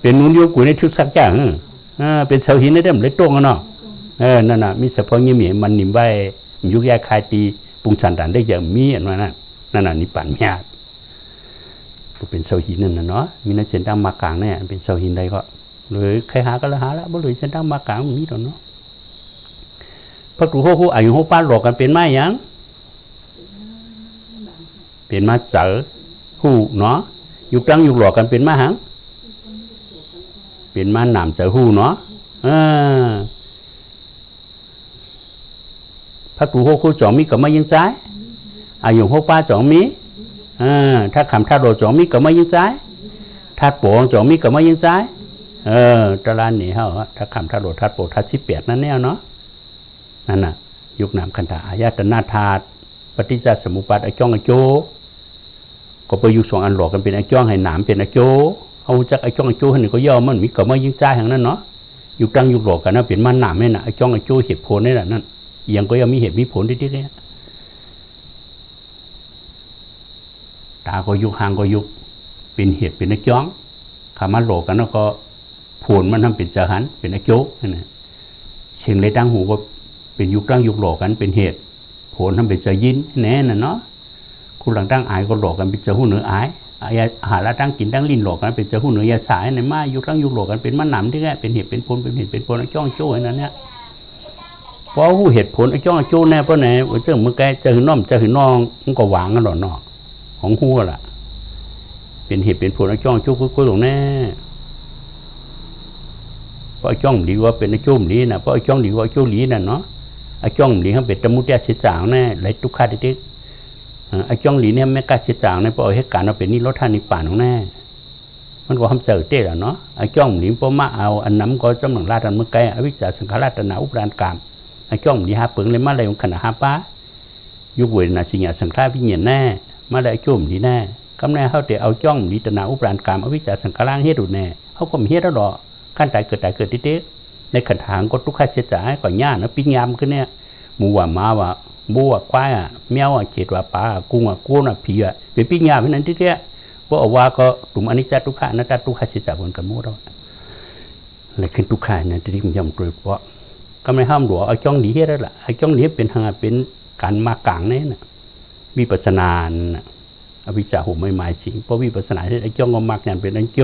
[SPEAKER 1] เป็นนุ่นยุ่งกุยในชุดสักอย่างเป็นเสาหินในเดิมเลยตรงเนาะนั่นน่ะมีเฉพาะยี่มีมันนิ่มไว้ยุกแยกคายตีปุงชันดันได้อย่างมีอันนั้นนั่นน่ะนิพพานมีอาเป็นเสาหินนั่นน่ะเนาะมีนักเส้นตั้งมากลางเนี่ยเป็นเสาหินใดก็เลยใครหาก็เลยหาละบ่เลยเส้นตั้งมากลางมีดอกเนาะพระครูผู้อายุ6 ป้าหลอกกันเป็นไม้ยังเป็นมาเจอผู้เนาะยุกตั้งยุกหลอกกันเป็นมาหังเป็นมาหนามเจอผู้เนาะพระครูผู้จ่องมีก็ไม่ยังใจอายุ6 ป้าจ่องมีถ้าคำท่าโดจ่องมีก็ไม่ยังใจถ้าโป่งจ่องมีก็ไม่ยังใจตะลานนี่เหรอถ้าคำท่าโดทัดโป่ทัด18นั่นแน่เนาะนั่นน่ะยุคนามคันธาอายตนาธาตุปฏิจจสมุปบาทไอจ้องไอโจก็ไปยุค2 อันหลอกกันเป็นไอจ้องให้หนามเป็นไอโจเอาจากไอจ้องไอโจให้หนึ่งก็ย่อมันมีก็ไม่ยังใจอย่างนั้นเนาะยุคตั้งยุคหลอกกันนะเป็นมันหนามนี่นะไอจ้องไอโจเหตุผลนี่แหละนั่นยังก็ยังมีเหตุมีผลที่ที่เนี่ยตาก็ยุคหางก็ยุคเป็นเหตุเป็นไอจ้องขามาหลอกกันแล้วก็ผลมันทำเป็นจหันเป็นไอโจนั่นนะเชียงเลยตั้งหูก็เป็นยุคตั้งยุคหลอกกันเป็นเหตุผลทำเป็นจะยินแน่น่ะเนาะคุณหลังตั้งอายก็หลอกกันเป็นจะหูเหนืออายหาละตั้งกินตั้งลิ้นหลอกกันเป็นจะหูเหนือยาสายในมายุคตั้งยุคหลอกกันเป็นมันหนำที่แก่เป็นเหตุเป็นผลเป็นเหตุเป็นผลไอจ้องโจ้นั่นเนี่ยเพราะหูเหตุผลไอ้จ้องโจ้แน่เพราะไหนว่าเจ้ามือแกจะหืนน้อมจะหืนน้องมันก็หวางกันหรอเนาะของหัวล่ะเป็นเหตุเป็นผลไอ้จ้องโจ้คือหลงแน่เพราะไอ้จ้องดีว่าเป็นไอ้โจ้ดีนะเพราะไอ้จ้องดีว่าโจ้ดีน่ะเนาะไอ้จ้องดีเขาเป็นตมุตยาเสียจางแน่ไหลทุกขาดิไอ้จ้องดีเนี่ยไม่กล้าเสียจางในเพราะเหตุการณ์เราเป็นนิโรธานิพพานของแน่มันก็ทำเจอเต้ละเนาะไอ้จ้องดีเพราะมาเอาอันน้ำก็จำหนังราดันเมื่อไกลอวิชชาสังขารตนาอุปราณกรรมไอ้จ้องดีหาเปิงเลยมาเลยขณะหาป้ายุคเวรนาสิญญาสังขารวิญญาณแน่มาเลยจ้องดีแน่คำแน่เขาแต่เอาจ้องดีตนาอุปราณกรรมอวิชชาสังขารเฮ็ดดูแน่เขาก็มีเฮ็ดแล้วหรอขั้นตายเกิดติดในขันถางก็ทุกข์เสียใจก่อนย่านะปิ้งยามขึ้นเนี่ยหมูว่ามาว่าบัวควายแมวเจ็ดว่าปลากุ้งกูน่ะผีเป็นปิ้งยามให้นั้นที่เนี้ยเพราะว่าก็ตุ่มอนิจจทุกข์อนัตตาทุกข์เสียใจเหมือนกันหมดแล้วอะไรขึ้นทุกข์เนี่ยที่มันย่ำเกลือเพราะก็ไม่ห้ามหลวงไอ้จ้องดีเฮ็ดแล้วล่ะไอ้จ้องดีเป็นทางเป็นการมากลางเนี่ยนะวิปัสสนาอภิชาหูไม่หมายสิงเพราะวิปัสสนาที่ไอ้จ้องก็มักอย่างเป็นอันโจ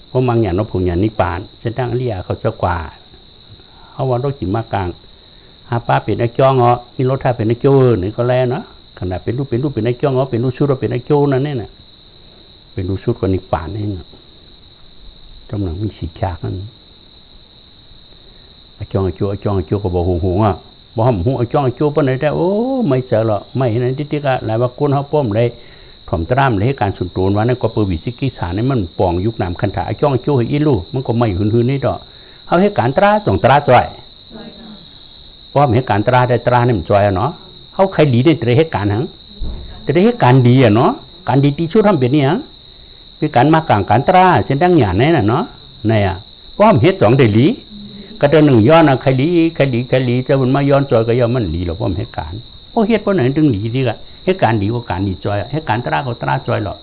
[SPEAKER 1] เพราะมังอย่างนพงอย่างนิปานเส้นทางอริยเขาจะกว่าเขาวันต้องจิมากลางหาป้าเป็นไอ้จ้องมีรถท่าเป็นไอ้โจนี่ก็แล้วเนาะขนาดเป็นรูปเป็นไอ้จ้องเป็นรูปชุดเราเป็นไอ้โจนั่นเนี่ยนะเป็นรูปชุดกับนิปานนี่นะจำหนังมีสีฉากนั่นไอ้จ้องก็บอกหงบอกหงไอ้จ้องปนไหนได้โอ้ไม่เจอหรอกไม่เห็นนั่นที่ก็หลายว่าก้นเขาป้อมเลยถ่อมตรามเลยให้การสุนทรว่านั่นก็เปิดวิสิกิสานี่มันป่องยุคนามคันถาไอ้จ้องให้อีลูมันก็ไม่หืนนี่ดอกเขาให้การตราต้องตราจ่อยเพราะให้การตราได้ตราเนี่ยมันจ่อยเนาะเขาใครดีได้แต่ให้การหังแต่ได้ให้การดีเนาะการดีที่ชุดทำเป็นเนี่ยคือการมากลางการตราเช่นดังอย่างนี้น่ะเนาะเนี่ยเพราะเหตุ2ได้ลีก็จะ1ย้อนใครลีจะมันมาย้อนจ่อยก็ย้อนมันลีหรอกเพราะเหตุการเพราะเหตุเพราะไหนถึงลีดีกันเหตุการดีกว่าการดีจ่อยเหตุการตราก็ตราจ่อยหรอก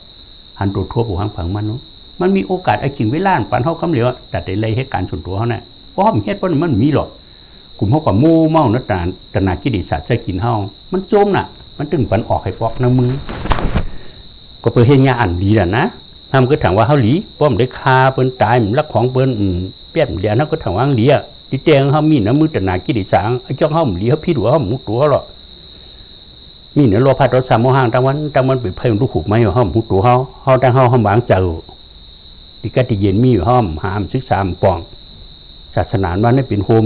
[SPEAKER 1] หันตัวทั่วผู้หังผังมันมีโอกาสไอ้จริงเวลาปันเขาคำเหลียวแต่ได้เลยเหตุการส่วนตัวเขาเนี่ยเพราะเหตุเพราะมันมีหรอกกลุ่มเขากับโม่เมานัดตนากิริศาสตร์ใช้กินเฮามันโจมน่ะมันตึงปันออกให้ฟอกน้ำมือก็เปิดเฮียอันดีแหละนะ ห้ามก็ถามว่าเขาหลีป้อมได้คาเปิ้นตายรักของเปิ้นเปี้ยนเดียวนั่นก็ถามว่าหลีที่เตียงเขามีน้ำมือแต่หนากิริสางไอ้จ้องเขาหลีเขาพี่หัวเขาหมุตัวหรอมีเนี่ยโลภะโทสะโมหะตั้งวันไปเพิ่มลูกขุกไม้เขาหมุตัวเขาตั้งเขาบางเจ้าที่กัดที่เย็นมีอยู่ห้อมหามศึกษาปองศาสนาว่านี่เป็นโฮม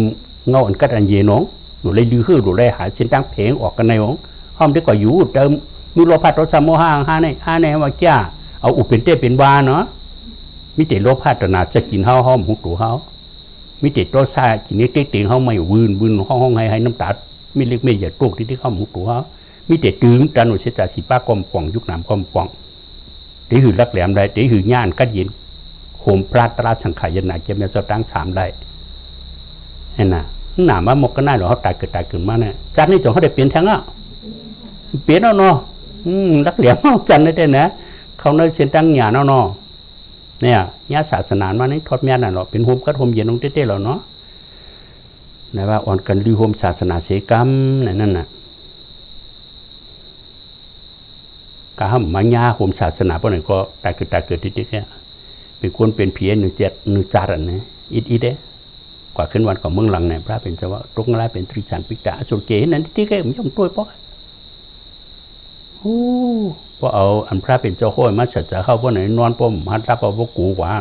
[SPEAKER 1] เงาอันกัดอันเย็นน้องดูเลยดื้อดูเลยหาเส้นตั้งเพลงออกกันในห้องห้อมได้ก่ออยู่เติมมือโลภะโทสะโมหะห้าในว่าแก่เอาอุปเป็นเต้เป็นวาเนาะมิติโลภะตนาจะกินเขาห้อมหุตัวเขามิติโตซากินนี้ติ๊กติ๊งเขาไม่วืนห้องให้น้ำตาไม่เล็กไม่ใหญ่ตุกที่เขาหุตัวเขามิติตึงตันอุเสตาสีป้ากอมป่องยุคน้ำกอมป่องตีหือรักแหลมได้ตีหือย่านกัดยินโหมพระตราสังขายนาเก็บเนี่ยจะตั้งสามได้เห็นน่ะหนามาหมกก็น่าหรอเขาตายเกิดมาเนี่ยจันนี่จงเขาได้เปลี่ยนแทงอ่ะเปลี่ยนเอาเนาะรักแหลมเอาจันได้นะเขาเนื้อเส้นตั้งหยาเนาะเนี่ยญาศาสนามานี่ทอดแม่น่ะเนาะเป็นโฮมกัดโฮมเย็นลงเต้ๆแล้วเนาะนะว่าอ่อนกันรีโฮมศาสนาเสกรรมนั่นน่ะกาหมัญญาโฮมศาสนาพวกนั้นก็ตายเกิดติดๆเนี่ยเป็นคนเป็นผีหนึ่งเจ็ดหนึ่งจารันนะอีเด้กว่าขึ้นวันของเมืองหลังเนี่ยพระเป็นเจ้าว่าตรงอะไรเป็นตรีฉันปิกะสุเกนั่นที่แกมันย่อมตัวป๊อกพอเอาอันพระเป็นเจ้าห้อยมาสัจจะเข้าพวกไหนนอนป้อมหัดรับเอาพวกกูกว่า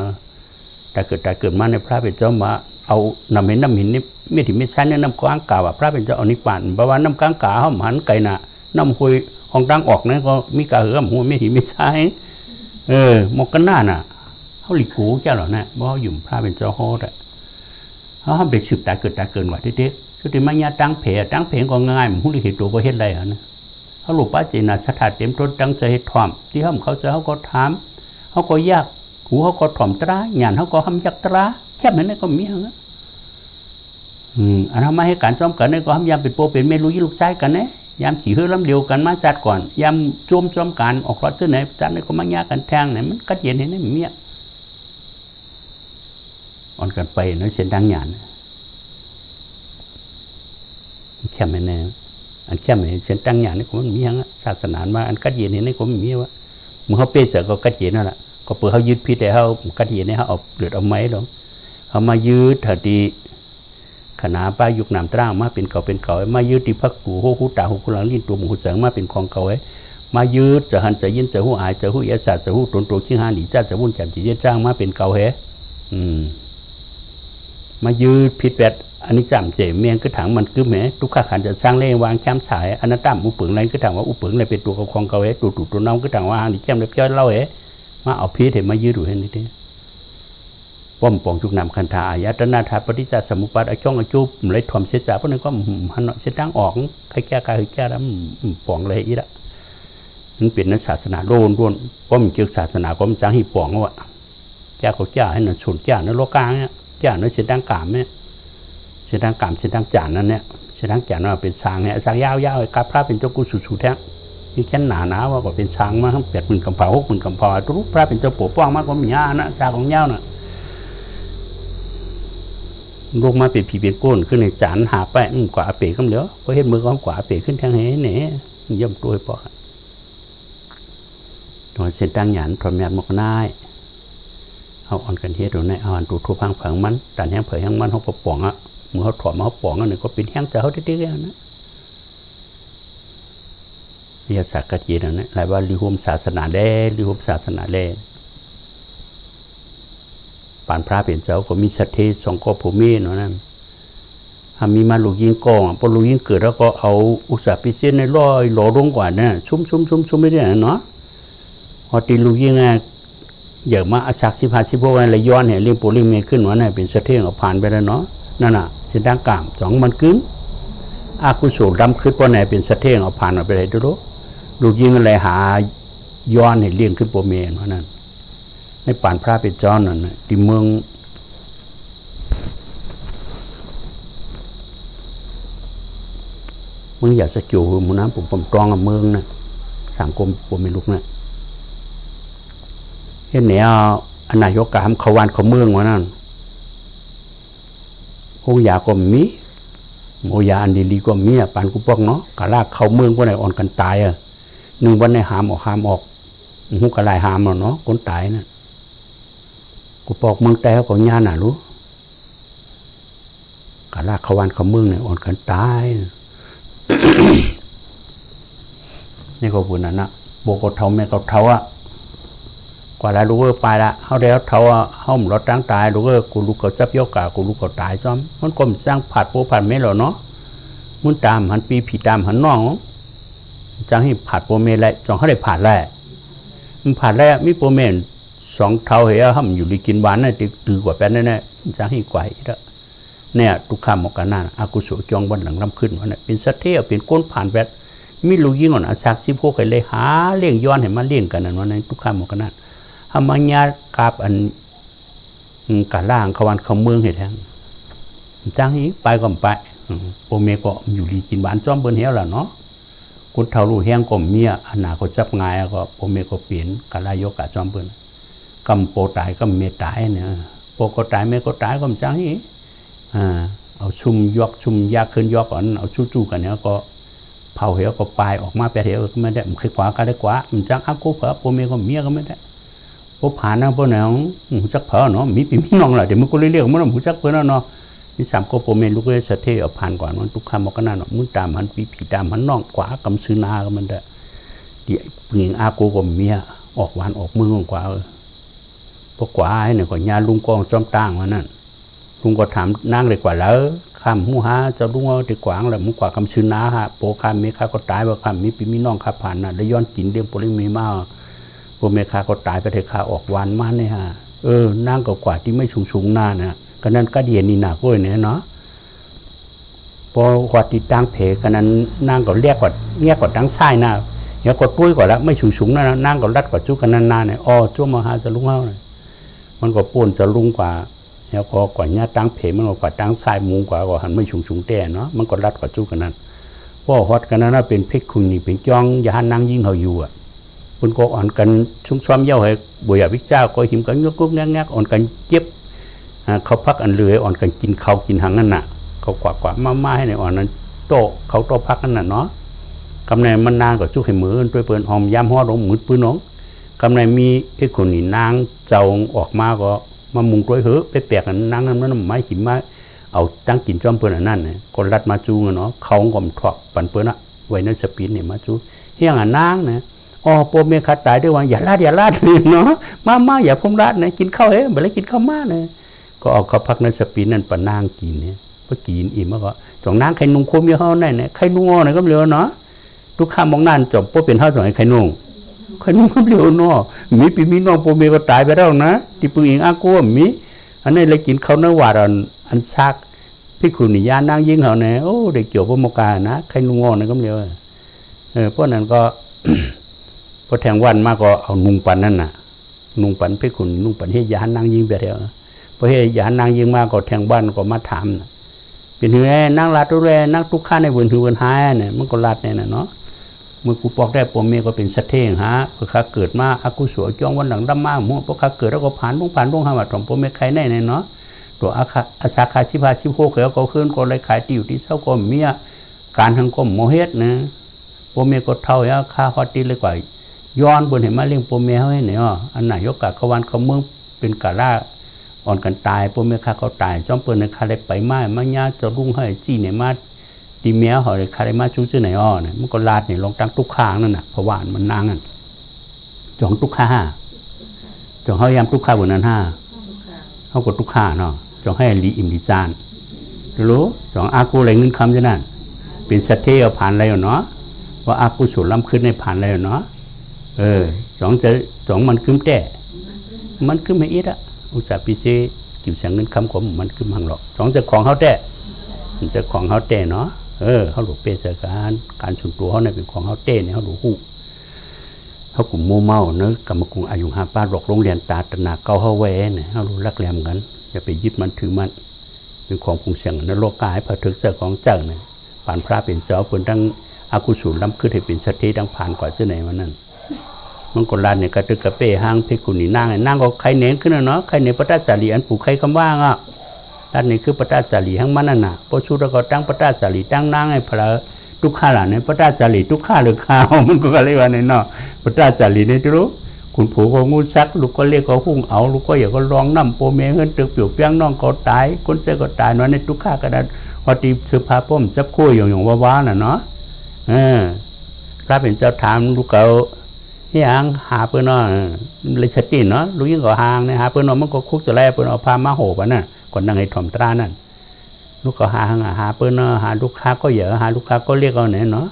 [SPEAKER 1] แต่เกิดมาในพระเป็นเจ้ามาเอาน้ำเห็นนี่ไม่ถึงไม่ใช่เนี่ยน้ำกลางกาว่าพระเป็นเจ้าอนิปานเพราะว่าน้ำกลางกาเขาหันไก่น่ะน้ำคุยห้องดังออกนั่นก็มีกาเหือมหัวไม่ถึงไม่ใช่มกกันหน้าน่ะเขาหลีกูแก่หรอเนี่ยเพราะเขาอยู่พระเป็นเจ้าห้อยเขาทำเป็นสืบตายเกิดกว่าเด็กๆสุดที่มันยาตั้งเพลก็ง่ายมันหุ่นเหตุตัวก็เห็นไรฮะนะเขาหลุดป้าจีน่ะสถานเต็มต้นตั้งใจให้ถ่อมที่เขาจะเขาก็ถามเขาก็ยากหูเขาก็ถ่อมตราหยานเขาก็ทำยักตราแค่นั้นก็มีฮะอันทำมาให้การซ้อมกันนี่ก็ทำยามเป็นโปเป็นเมลูยี่ลูกชายกันเนี่ยยามขี่เฮือลำเดียวกันมาจัดก่อนยามจ้มกันออกรถที่ไหนจัดนี่ก็มายากันแทงไหนมันกัดเย็นเห็นไหมมีอ่อนกันไปเนาะเส้นดังหยานแค่ไม่แน่อันแค่ไม่เส้นดังหยานนี่ก็มันมีฮะศาสนามาอันกัดเย็นนี่ก็มันมีว่าเมื่อเขาเป๊ะเสร็จก็กัดเย็นนั่นแหละก็เปิดเขายึดพิษแต่เขากัดเย็นเนี่ยเขาเอาเลือดเอาไม้หรอกเขามายืดถัดดีขณะป้ายุคน้ำตร่างมาเป็นเก่ามายืดที่พักกูหูตาหูหลังลิ้นตัวหมูเสียงมาเป็นของเก่าไว้มายืดจะหันจะยินจะหูอายจะหูเอชาจะหูตัวขี้หาหนีจ้าจะวุ่นแจ่มจีเจ้างมาเป็นเก่าเฮมายืดพิษแปดอันนี้จำเจเมียงคือถังมันคือแหมทุกข้าขันจะสร้างเล่วางแคมฉายอันนั้นตั้มอุปึงอะไรคือถังว่าอุปึงอะไรเป็นตัวของเก่าเฮตัวน้องคือถังว่าหนีแคมเลยเจ้าเล่าเฮมาเอาพิษเห็นมายืดดูเห็นนี่ป้อมปองจุกนำคันธาอายตนาธาปฏิจจสมุปบาทช่องจุบเลยถ่อมเสียจ่าเพราะนั้นก็หันเสียตั้งออกใครแก้แล้วปองเลยอีละมันเป็นนักศาสนาโดนป้อมเกี่ยวศาสนาก็มันจังหิปองว่าแก้เขาแก้ให้หนึ่งส่วนแก้ในโลกาเนี่ยแก้ในเสียตั้งกามเนี่ยเสียตั้งกามเสียตั้งจานนั่นเนี่ยเสียตั้งจานว่าเป็นช้างเนี่ยช้างยาวๆกับพระเป็นเจ้ากุศลแท้ที่แค่หนาว่าก็เป็นช้างมาทั้ง80,000กำเพา60,000กำเพาทุกพระเป็นเจ้าปกป้องมากกว่ามีญานะชาของเย้าน่ะลงมาเป็นผีเป็นก้นขึ้นในจานหาไปกว่าเป๋ก็เหลือเพราะเห็นมือของกว่าเป๋ขึ้นทางเนี่ยย่ำตัวปอกตอนเส้นตั้งหยานทอมยันหมกน่ายเอาอ่อนกันเฮ็ดตรงนี้เอาอันตัวทุบพังผังมันแต่แห้งเผยแห้งมันเขาปป่องอ่ะเมื่อเขาถอดมาเขาป่องอันนี้ก็เป็นแห้งแต่เขาติ๊กๆนะเรียกศาสตร์กัจจีนนะหลายว่าลิหุมศาสนาแด่ลิหุมศาสนาแด่ปานพระเป็นเจ้าก็มีสัตเทสองก็ผมมีเนาะนั่นถ้ามีมาลูกยิงกองพอลูกยิงเกิดแล้วก็เอาอุตสาหพิเศษในร้อยหล่อลงกว่าเนี่ยชุ่มไม่ได้เนาะพอตีลูกยิงไงเยอะมาอาศัก15-16อะไรย้อนเห็นเรื่องปูริมเงยขึ้นว่าเนี่ยเป็นสัตเทเอาผ่านไปแล้วเนาะนั่นน่ะเส้นทางกามสองมันกึ้งอากุศลดำขึ้นเพราะไหนเป็นสัตเทเอาผ่านไปเลยดูลูกยิงอะไรหาย้อนเห็นเรื่องขึ้นปูเมนว่านั่นในป่านพระเป็นเจ้านั่นที่เมืองอยากจะเกี่ยวมือน้ำผมตรองกับเมืองนะสังคมผมไม่ลุกนะเห็นเนี่ยอันนายกกามเขาวันเขาเมืองวะนั่นโอ้ยาก็มีโอยาอันดีก็มีป่านกุปองเนาะกะลากเขาเมืองก็ไหนอ่อนกันตาย1 วันในหามออกหูกะลายหามเนาะคนตายนะ กูปอกเมืองแต่ก็ญาหน่ะรู้กะลากเขาวันเขาเมืองเนี่ยอ่อนกันตายนี่ก็พูดนั่นนะโบกเท่าแม่ก็เท่าอ่ะกว่าแล้วลูกไปละเขาแล้วเท่าเขาหมดรถตั้งตายลูกกูลูกก็จับยกกากูลูกก็ตายซ้ำมันก็สร้างผัดโปผัดไม่หรอเนาะมุนตามหันปีผีตามหันน้องจังให้ผัดโปเมเลยจังเขาได้ผัดแหละมันผัดแล้วมีโปเมน2 เท่าเหี้ยห้ามอยู่ดีกินหวานน่ะตือกว่าแป้นแน่ๆจังให้ไกวแล้วเนี่ยทุกข้ามกันนั่นอากุศลจองวันหลังลำขึ้นวันนี้เป็นสัตว์เที่ยวเป็นก้นผ่านแบบมีลูกยิ่งอ่อนอาศักดิ์16เคยเลยหาเลี้ยงย้อนให้มาเลี้ยงกันนั่นวันนี้ทุกข้ามกันนั่นทำมัญญากาบอันกาล่างขวันขเมืองเห็นแท้จังนี้ไปก็ไปโอเมก็อยู่ดีกินหวานจ้อมเบิ้นเหี้ยล่ะเนาะคนเท่าลูกแห้งก็เมียอนาคตจับง่ายก็โอเมก็เปลี่ยนกาลายกกะจ้อมเบิ้นกำโปตายก็เมตายเนี่ยโปก็ตายเมก็ตายก็จังนี้เอาชุมยกชุมยาขึ้นยกก่อนเอาจู่ๆกันเนี่ยก็เผาเหี้ยก็ปลายออกมาแปดเหี้ยก็ไม่ได้มันคือกว่าก็ได้กว่ามันจังอากูเผอโอเมก็เมียก็ไม่ได้พอผ่านนะพวกน้องจักเผอเนาะมีปีมีน้องแหละเดี๋ยวมันก็เรียกมันหูจักเพื่อนเนาะนี่3ก็โปเมลูกเลยสะเทเอาผ่านก่อนมันทุกคำมันก็นั่นมุนตามหันปีผีตามหันน้องกว่ากำซื้อนาก็มันได้เดี๋ยวเงี้ยอากูก็เมียออกหวานออกมือกว่าพวกกว่าให้เนี่ยก็ญาลุงกองจอมต่างมานั่นลุงก็ถามนั่งเลยกว่าแล้วข้ามหูหาจะลุงเอาดีกว่าแล้วมุกว่ากำซื้อนาฮะโปคามเมฆาก็ตายว่าคามมีปีมีน้องข้าผ่านน่ะได้ย้อนกินเรื่องโปลิมีมาพวกเมฆาก็ตายไปเถอะข้าออกหวานมาเนี่ยฮะนั่งกว่าที่ไม่สูงหน้าเนี่ยก็นั้นก็เดียนี่หนักด้วยเนี่ยเนาะพอขวดติดตั้งเพกันนั้นนั่งก็เรียกกว่าเงี้ยกว่าตั้งไส้หน้าเงี้ยกดปุ้ยกว่าแล้วไม่สูงนะนั่งก็รัดกว่าจุกันนานๆเนี่ยจ้วมาหาจะลุงเฮาเนี่ยมันก็ป่นจะลุงกว่าเงี้ยก็กว่าเงี้ยตั้งเพมันกว่าตั้งไส้มุงกว่าก็หันไม่สูงแต่เนาะมันก็รัดกว่าจุกันนั้นพอฮอดกันนั้นเป็นเพชรคุณนี่เป็นจ้องยานั่งยิ่งเขาอยู่อ่ะคุณก็อ่อนกันชุ่มซ้อมเย้าให้บุญวิเจ้าก็หิมกันยกกุ๊กแงกอ่อนกันเจ็บเขาพักอันเลือยอ่อนกันกินเขากินหังนั่นน่ะเขากว่ามาให้ในอ่อนนั้นโตเขาโตพักนั่นน่ะเนาะกำไรมันนางก็ชุกให้มือด้วยเปิ้นหอมยำห่อลงมือปืนน้องกำไรมีไอ้คนนี่นางเจ้าออกมาก็มามุงด้วยเหอะไปแปลกกันนางนั้นไม้หิมมาเอาตั้งกินจอมเปิ้นอันนั้นเนี่ยคนรัดมาจูงเนาะเขาก็มถอดปั่นเปิ้นอะไว้ในสปีนเนี่ยมาจูเฮียงนางเนี่ยโปเมฆาตายด้วยว่าอย่าลาดเนาะมาอย่าพุ่มลาดนะกินข้าวบ่ได้กินข้าวมาเนี่ยก็เอาเขาพักในสปีนนั่นปะนางกินเนี่ยพอกินอิ่มแล้วก็จ่องนางไข่นุ่งโคมเยอะเฮานั่นเนี่ยไข่นุ่งเนี่ยก็เหลือเนาะทุกข้ามมองนั่นจบพอเป็นเฮาจ่องไข่นุ่งก็เหลือเนาะมีปีมีน้องโปเมก็ตายไปแล้วนะที่ปึงอิงอากูมีอันนี้เลยกินข้าวเนื้อหวานอันซักพี่คุณนิยานางยิงเฮาเนี่ยโอ้ได้เกี่ยวพมกานะไข่นุ่งเนี่ยก็เหลือเพราะนั้นก็พอแทงวันมาก็เอานุ่งปันนั่นน่ะนุ่งปันพี่คุณนุ่งปันเฮียยานนางยิงไปแล้วพอเฮียยานนางยิงมาก็แทงบ้านก็มาถามเป็นหือนั่งลาดดูแลนั่งทุกข้าในวนหือวนหายเนี่ยมันก็ลาดเนี่ยเนาะเมื่อกูปอกได้ปมเมก็เป็นสัตเทงฮะเพราะข้าเกิดมาอากุศลจ้องวันหลังดำมาหมู่เพราะข้าเกิดแล้วก็ผ่านลงหาว่าถมปมเมใครแน่เนี่ยเนาะตัวอาสาขา15-16เขาก็ขึ้นก็เลยขายติวที่เศร้าก็เมียการทั้งก็โมเฮ็ดนะปมเมก็เท่าอย่างค่าฮอตตีเลยกว่าย้อนบนเห็นมาเลี้ยงปมเมเขาให้เนี่ยอันไหนยกกะขวันเขาเมืองเป็นกะล่าอ่อนกันตายปมเมฆาเขาตายจ้อมเปิ้นในคาได้ไปมาญาจะรุ่งให้จี้เนี่ยมาตีเมียเขาเลยคาได้มาชูชื่อไหนเนี่ยมันก็ลาดเนี่ยลงตั้งทุกข้างนั่นน่ะเพราะว่ามันนางนั่นจ่องทุกข้าจ่องเขายำทุกข้าบนนั้นเขากดทุกข้าเนาะจ่องให้ลีอิ่มลีจานรู้จ่องอากูอะไรเงินคำจะนั่นเป็นสัตเทเอาผ่านอะไรเนาะว่าอากูสูดล้ำขึ้นในผ่านอะไรเนาะจ่องมันขึ้นแต่มันขึ้นไม่อิดอะอุตส่าห์พิเศษกิ่วเสียงเงินคำของมันขึ้นหังหรอกจ่องจะของเขาแต่มันจะของเขาแต่เนาะเขาหลุดเปรตการส่วนตัวเขาเนี่ยเป็นของเขาแต่เนี่ยเขาหลุดหูเขากลุ่มโมเมาเนื้อกรรมกรุงอายุ5 ป้าหลอกโรงเรียนตาตนาเก้าเขาแหวนเนี่ยเขาหลุดรักแรมกันอย่าไปยึดมันถือมันเป็นของกรุงเสียงนรกกายพระถึกเจ้าของเจ้าเนี่ยผ่านพระเป็นเจ้าเป็นทั้งอากุศลล้ำขึ้นให้เป็นสติดังผ่านกว่าเจ้าไหนวันนั้นมันก็ลานเนี่ยกระตึกกระเป้ห้างเพกุนีนั่งก็ใครเน้นขึ้นเนาะใครเน้นพระราชจารีอันปู่ใครคำว่างอ่ะด้านนี้คือพระราชจารีห้างมันนั่นน่ะพอชุดแล้วก็ตั้งพระราชจารีตั้งนั่งให้พระทุกข้าหล่ะเนี่ยพระราชจารีทุกข้าหรือข้าวมันก็เรียกว่าเนี่ยเนาะพระราชจารีเนี่ยรู้ คุณผู้ก็งูซักลูกก็เรียกก็หุ่งเอาลูกก็อย่าก็ร้องน้ำโปเมเงินตึกเปียวเปียงน้องก็ตายคนเจ้ก็ตายนั่นในทุกข้ากระดาษพอตีเสื้อผ้าป้อมจับคู่อย่างว้าน่ะเนาะพระเป็นเจ้าถามลูกเขาที่หางหาเพื่อนเนาะเลยชัดจีนเนาะลูกยิ่งก็หางเนี่ยหาเพื่อนเนาะมันก็คุกจะแลเพื่อนเอาพามาโหบน่ะก่อนนั่งให้ถ่อมตรานั่นลูกก็หาเพื่อนเนาะหาลูกค้าก็เยอะหาลูกค้าก็เรียกเอาเนี่ยเนาะ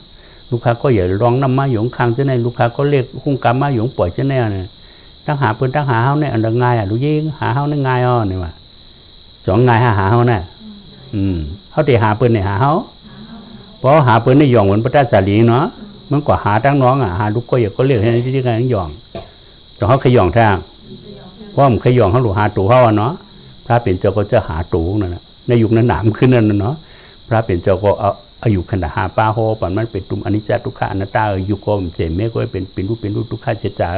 [SPEAKER 1] ลูกค้าก็อย่าร้องน้ำมาหยงคังเจ้าในลูกค้าก็เรียกคุ้งกามาหยงปล่อยเจ้าในเนี่ยตั้งหาเพื่อนตั้งหาเฮาเนี่ยอันดังง่ายลูกยิ่งหาเฮาเนี่ยง่ายอ่ะเนี่ยว่าสองง่ายหาเฮาเนี่ยเขาตีหาเพื่อนเนี่ยหาเฮาเพราะหาเพื่อนในหยองเหมือนพระเจ้าสาลีเนาะมันก็หาตั้งน้องหาลูกก็อย่าก็เรียกให้ที่การหยองจนเขาขย่องทางเพราะมันขย่องเขาหลุดหาตู่เขาเนาะพระเป็นเจ้าก็จะหาตู่นั่นแหละในยุคนั้นหนามขึ้นนั่นเนาะพระเป็นเจ้าก็อายุขนาดหาป้าโฮปันมันเป็นตุ่มอนิจจทุกขาอนัตตาอยู่ก็เจเมก็เป็นรูปทุกขาเจตา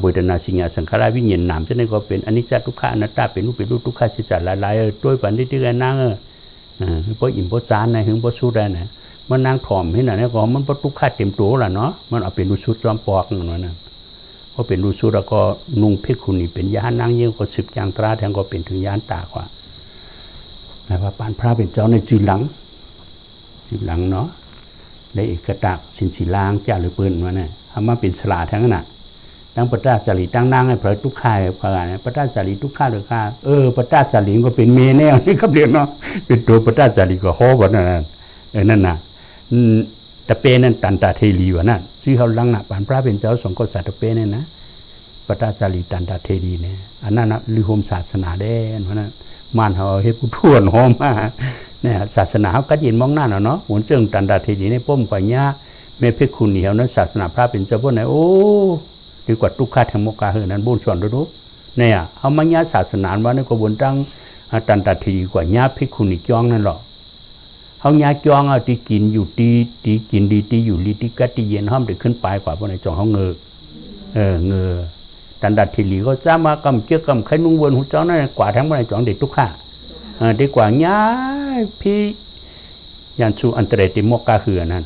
[SPEAKER 1] บุตรนาสิงห์สังขารวิญญาณนามเช่นนั้นก็เป็นอนิจจทุกขาอนัตตาเป็นรูปทุกขาเจตาหลายด้วยปันที่กันนั่งเพราะอิ่มเพราะจานในหึงเพราะสู้ได้นะมันนางถ่อมให้หน่อยนี่ก็มันเพราะทุกขาเต็มตัวละเนาะมันเอาเป็นรูชุดจอมปอกนั่นนะเพราะเป็นรูชุดแล้วก็นุ่งเพชรคุณนี่เป็นยานนางเยี่ยงก็10อย่างตราแทงก็เป็นถึงยานตากว่าแต่ว่าปานพระเป็นเจ้าในจีหลังเนาะได้เอกตักสินสีลางเจ้าหรือปืนมาเนี่ยทำมาเป็นสลาทั้งนั้นตั้งปตาจารีตั้งนั่งให้พระทุกข่ายพระเนี่ยปตาจารีทุกข่าหรือข่าปตาจารีก็เป็นเมแนวนี่ครับเรียนเนาะเป็นตัวปตาจารีก็โหแบบนั้นนั่นน่ะตะเปนั่นตันตาเทลีวะนั่นชื่อเขาลังน่ะปานพระเป็นเจ้าสงฆ์กษัตริย์ตะเปเนี่ยนะปตาจารีตันตาเทลีเนี่ยอันนั้นนะลือโฮมศาสนาแดนเพราะนั้นมันเขาเฮ็ดผู้ทวนหอมมาเนี่ยศาสนาเขากัดยินมองหน้าเนาะหุ่นเจิงตันตาเทลีในป้อมกว่าญาเมเพชรคุณเหนียวนั้นศาสนาพระเป็นเจ้าพวกไหนโอ้ดีกว่าทุกข้าทั้งโมกาเฮนั้นบุญส่วนรู้เนี่ยเขามาญาศาสนาว่าในกบวนตั้งตันตาเทลีกว่าญาเพชรคุณอีกจ้องนั่นหรอเขาญาจ้องเอาที่กินอยู่ตีกินดีตีอยู่ดีตีกัดตีเย็นห้อมได้ขึ้นไปกว่าพวกไหนจ้องเขาเงอตันตาเทลีก็จะมากำเกี่ยวกับใครนุ่งวนหุ่นจ้องนั่นกว่าทั้งพวกไหนจ้องเด็กทุกข้าดีกว่าญาพี่ยันสูอันตรายติโมกาเหือนั่น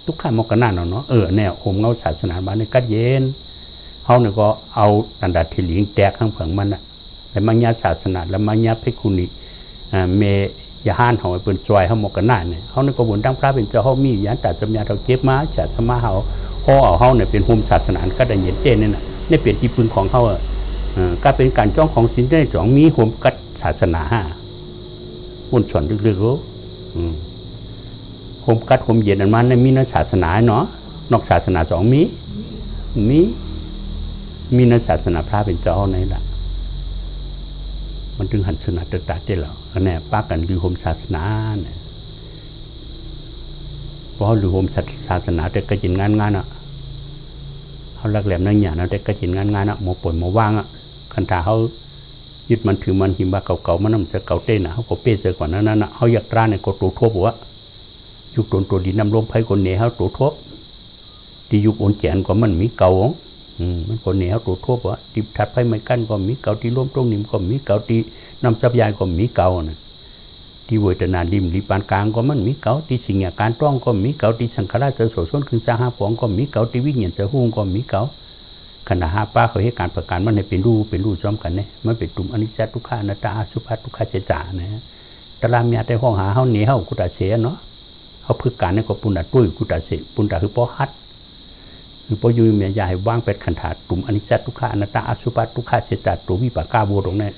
[SPEAKER 1] ทุกข้ามกนั่นเนาะเนี่ยโฮมเงาศาสนาบ้านในกัดเย็นเขาเนี่ยก็เอาตันดาทิลิงแตกข้างเผืองมันน่ะแต่มัญญาศาสนาและมัญญาเพคุณีเมยาห้านเขาเป็นจอยเขามกนั่นเนี่ยเขาเนี่ยก็บุญตั้งพระเป็นเจ้าเขามียันตัดจำยาเขาเก็บมาจัดสมาเขาเอาเขาเนี่ยเป็นโฮมศาสนาก็ได้เย็นเต้นนี่น่ะนี่เปลี่ยนที่พึ่งของเขาก็เป็นการจ้องของสินได้จ่องมีโฮมกัดศาสนาวุ่นชนลึกๆรู้โฮมกัดโฮมเย็นอันมันมีนักศาสนาเนาะนอกศาสนาสองมีนักศาสนาพระเป็นเจ้าในละมันถึงหันศาสนาตัดได้หรอเนี่ยป้ากันหรือโฮมศาสนาเนี่ยเพราะหรือโฮมศาสนาแต่ก็จินงานอ่ะเขาลักแหลมนั่งหยานะแต่ก็จินงานอ่ะหมอป่วยหมอว่างอ่ะคันถาเขายึดมันถือมันหิมะเก่าๆมันน้ำจะเก่าเต้นนะเขาก็เป๊ะเสียกว่านั้นนะเขาอยากตราเนี่ยก็ตัวทั่วบัวยุคตัวดินน้ำลมไผ่คนเหนียวตัวทั่วที่ยุคอ่อนแก่นก็มันมีเก่ามันคนเหนียวตัวทั่วบัวที่ถัดไผ่ไม่กั้นก็มีเก่าที่ล้มตรงนิ่มก็มีเก่าที่น้ำซับยายก็มีเก่านะที่เวทนาดิมดิปานกลางก็มันมีเก่าที่สิ่งการต้องก็มีเก่าที่สังขารจะโสดส้นขึ้นสาหาปองก็มีเก่าที่วิญญาณจะหุ่งก็มีเก่าขณะหาป้าเขาให้การประกันมันให้เป็นรูจอมกันเนี่ยมันเป็นตุ่มอนิจจทุกขาอนัตตาอสุภะทุกขเจตานะตารามยาได้ห้องหาเขาเหนียวกุตาเสียเนาะเขาพึกการเนี่ยก็ปุณณะตุ้ยกุตาเสปุณณะคือปอฮัดคือปอยุยเมียใหญ่ว่างเป็ดขันถาตุ่มอนิจจทุกขาอนัตตาอสุภะทุกขเจตาตัววิปากาบัวตรงนี้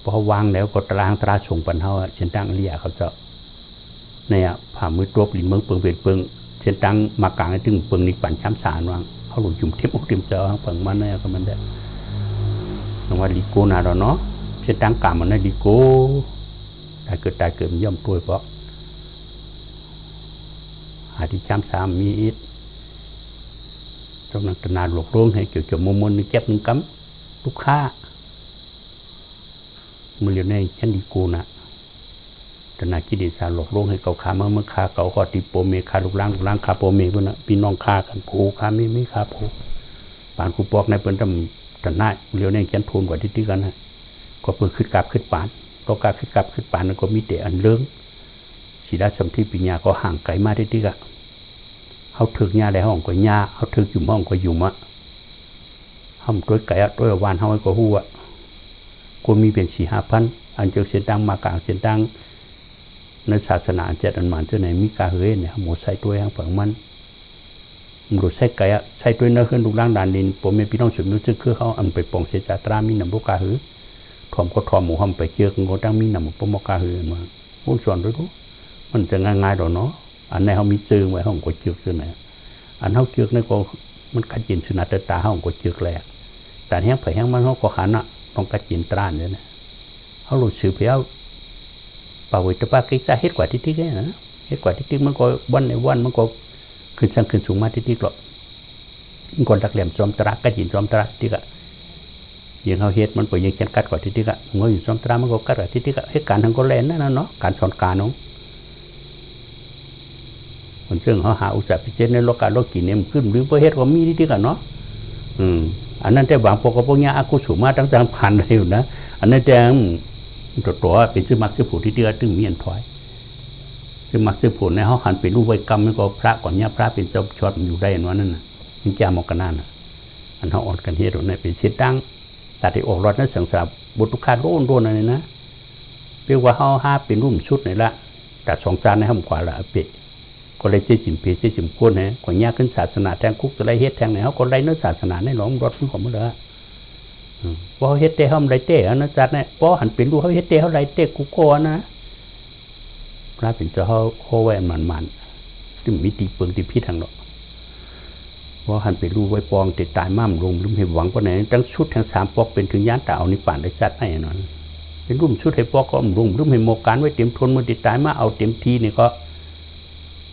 [SPEAKER 1] พอวางแล้วก็ตารางตราส่งปันเขาเช่นตั้งอริยาเขาจะเนี่ยผ่ามือตัวปลินเมืองเปิงเป็นเปิงเช่นตั้งมากลางถึงเปิงนิปั่นช้ำสารวางเขาหลุดจุ่มเทียมอกเทียมเจอเปิงมันเนี่ยก็มันได้ตรงว่าลิโกนาเราเนาะเช่นตั้งกามันได้ลิโกตายเกิดย่อมตัวเพราะหาที่ช้ำสามมีอิดตรงนั้นตนาหลอกลวงให้เกี่ยวกับมนนึงเก็บนึงกำลูกค้ามือเรียนในชั้นลิโกนะตนาคิดดีสารหลอกลวงให้เก่าขาเมื่อขาเก่าขอติโปเมคาลูกล้างคาโปเมพวกนั้นพี่น้องคากันผูขาไม่คาผูปานคูปอกในเปิ้นตนาเรียนในชั้นทูนกว่าที่กันนะก็เพิ่งขึ้นกลับขึ้นปานก็การขึ้นกลับขึ้นปานนั้นก็มีแต่อันเรื่องศิลาสมทิปัญญาก็ห่างไกลมากที่กันเขาถึกญาในห้องก็ญาเขาถึกอยู่ห้องก็อยู่มะ ห้ามตัวไก่ตัววานห้อยก็หัวกูมีเป็น4-5,000อันเจอเสียดังมากลางเสียดังในศาสนาเจ็ดอันมันเจ้าไหนมีกาเฮเนี่ยหมดใส่ตัวอย่างฝั่งมันหมดใส่ไก่ใส่ตัวเนื้อขึ้นลูกล่างด่านดินผมเป็นพี่น้องสุดมิวซึ่งคือเขาอันไปปองเสียจาตรามีนำพวกกาเฮทอมก็ทอมหมูห้ามไปเจอกันก็ตั้งมีนำพวกมกาเฮมาพวกส่วนด้วยทุกมันจะง่ายๆหรอเนาะอันไหนเขามีเจอไว้ห้องก็เจอตัวไหนอันเขาเจอในก็มันกัดจินสุนัตตาห้องก็เจอแหลกแต่แห้งไผ่แห้งมันเขาก็ขันอ่ะต้องกัดจินตรานเนี่ยนะเขาหลุดสืบเพี้ยวป่าวิตาปากิจาเฮ็ดกว่าที่ๆนะเฮ็ดกว่าที่ๆมันก็วันในวันมันก็ขึ้นชั้นขึ้นสูงมาที่ๆหรอกมันก็ตักแหลมจอมตรักกัดจินจอมตรักที่กะยังเขาเฮ็ดมันไปยังจัดกัดกว่าที่ๆกะงออยู่จอมตรักมันก็กัดกว่าที่ๆกะเหตุการณ์ทางก็แลนนั่นนะเนาะการสอนการน้องคนซึ่งเขาหาอุตสาหพิเศษในโลกาโลกีเนี่ยมันขึ้นหรือประเทศก็มีที่กันเนาะอันนั้นแต่บางพวกพวกนี้อากุศลมาตั้งแต่ผ่านได้อยู่นะอันนั้นแต่ตัวเป็นชื่อมักชื่อผู้ที่เดือดตึงมีอันถอยชื่อมักชื่อผู้ในเขาหันเป็นรูปไว้กรรมมันก็พระก่อนเนี่ยพระเป็นเจ้าชอดอยู่ได้อันนั้นน่ะมันแก่มอกกันนั่นน่ะอันเขาอ่อนกันเฮ็ดเนี่ยเป็นเสียดังแต่ที่ออกรถนั้นสังสารบุตรคาโดนอะไรนะเรียกว่าเขาห้าเป็นรุ่มชุดนี่ละแต่สองจานในห้องขวาละเปะก็เลยเจ๊จิมเปียเจ๊จิมก้นฮะก่อนยากขึ้นศาสนาแทงคุกจะไล่เฮ็ดแทงไหนเขาก็ไล่เนื้อศาสนาในหลอมรถมันของมันเลยพอเฮ็ดเตะเขาไล่เตะนะจัดเนี่ยพอหันเป็นดูเขาเฮ็ดเตะเขาไล่เตะกุกโกนะพระเป็นเจ้าเขาโคไว้มันที่มีตีเปิงตีพิษทางเนาะพอหันเป็นรูไว้ปองติดตายมั่มลงลืมเหตุหวังปนไหนตั้งชุดทั้ง3ปอกเป็นถึงย่านตาเอานิป่านได้จัดให้นอนเป็นรุ่มชุดให้ปอกก็ลงลืมเหตุโมการไว้เต็มทนมือติดตายมาเอาเต็มทีนี่ก็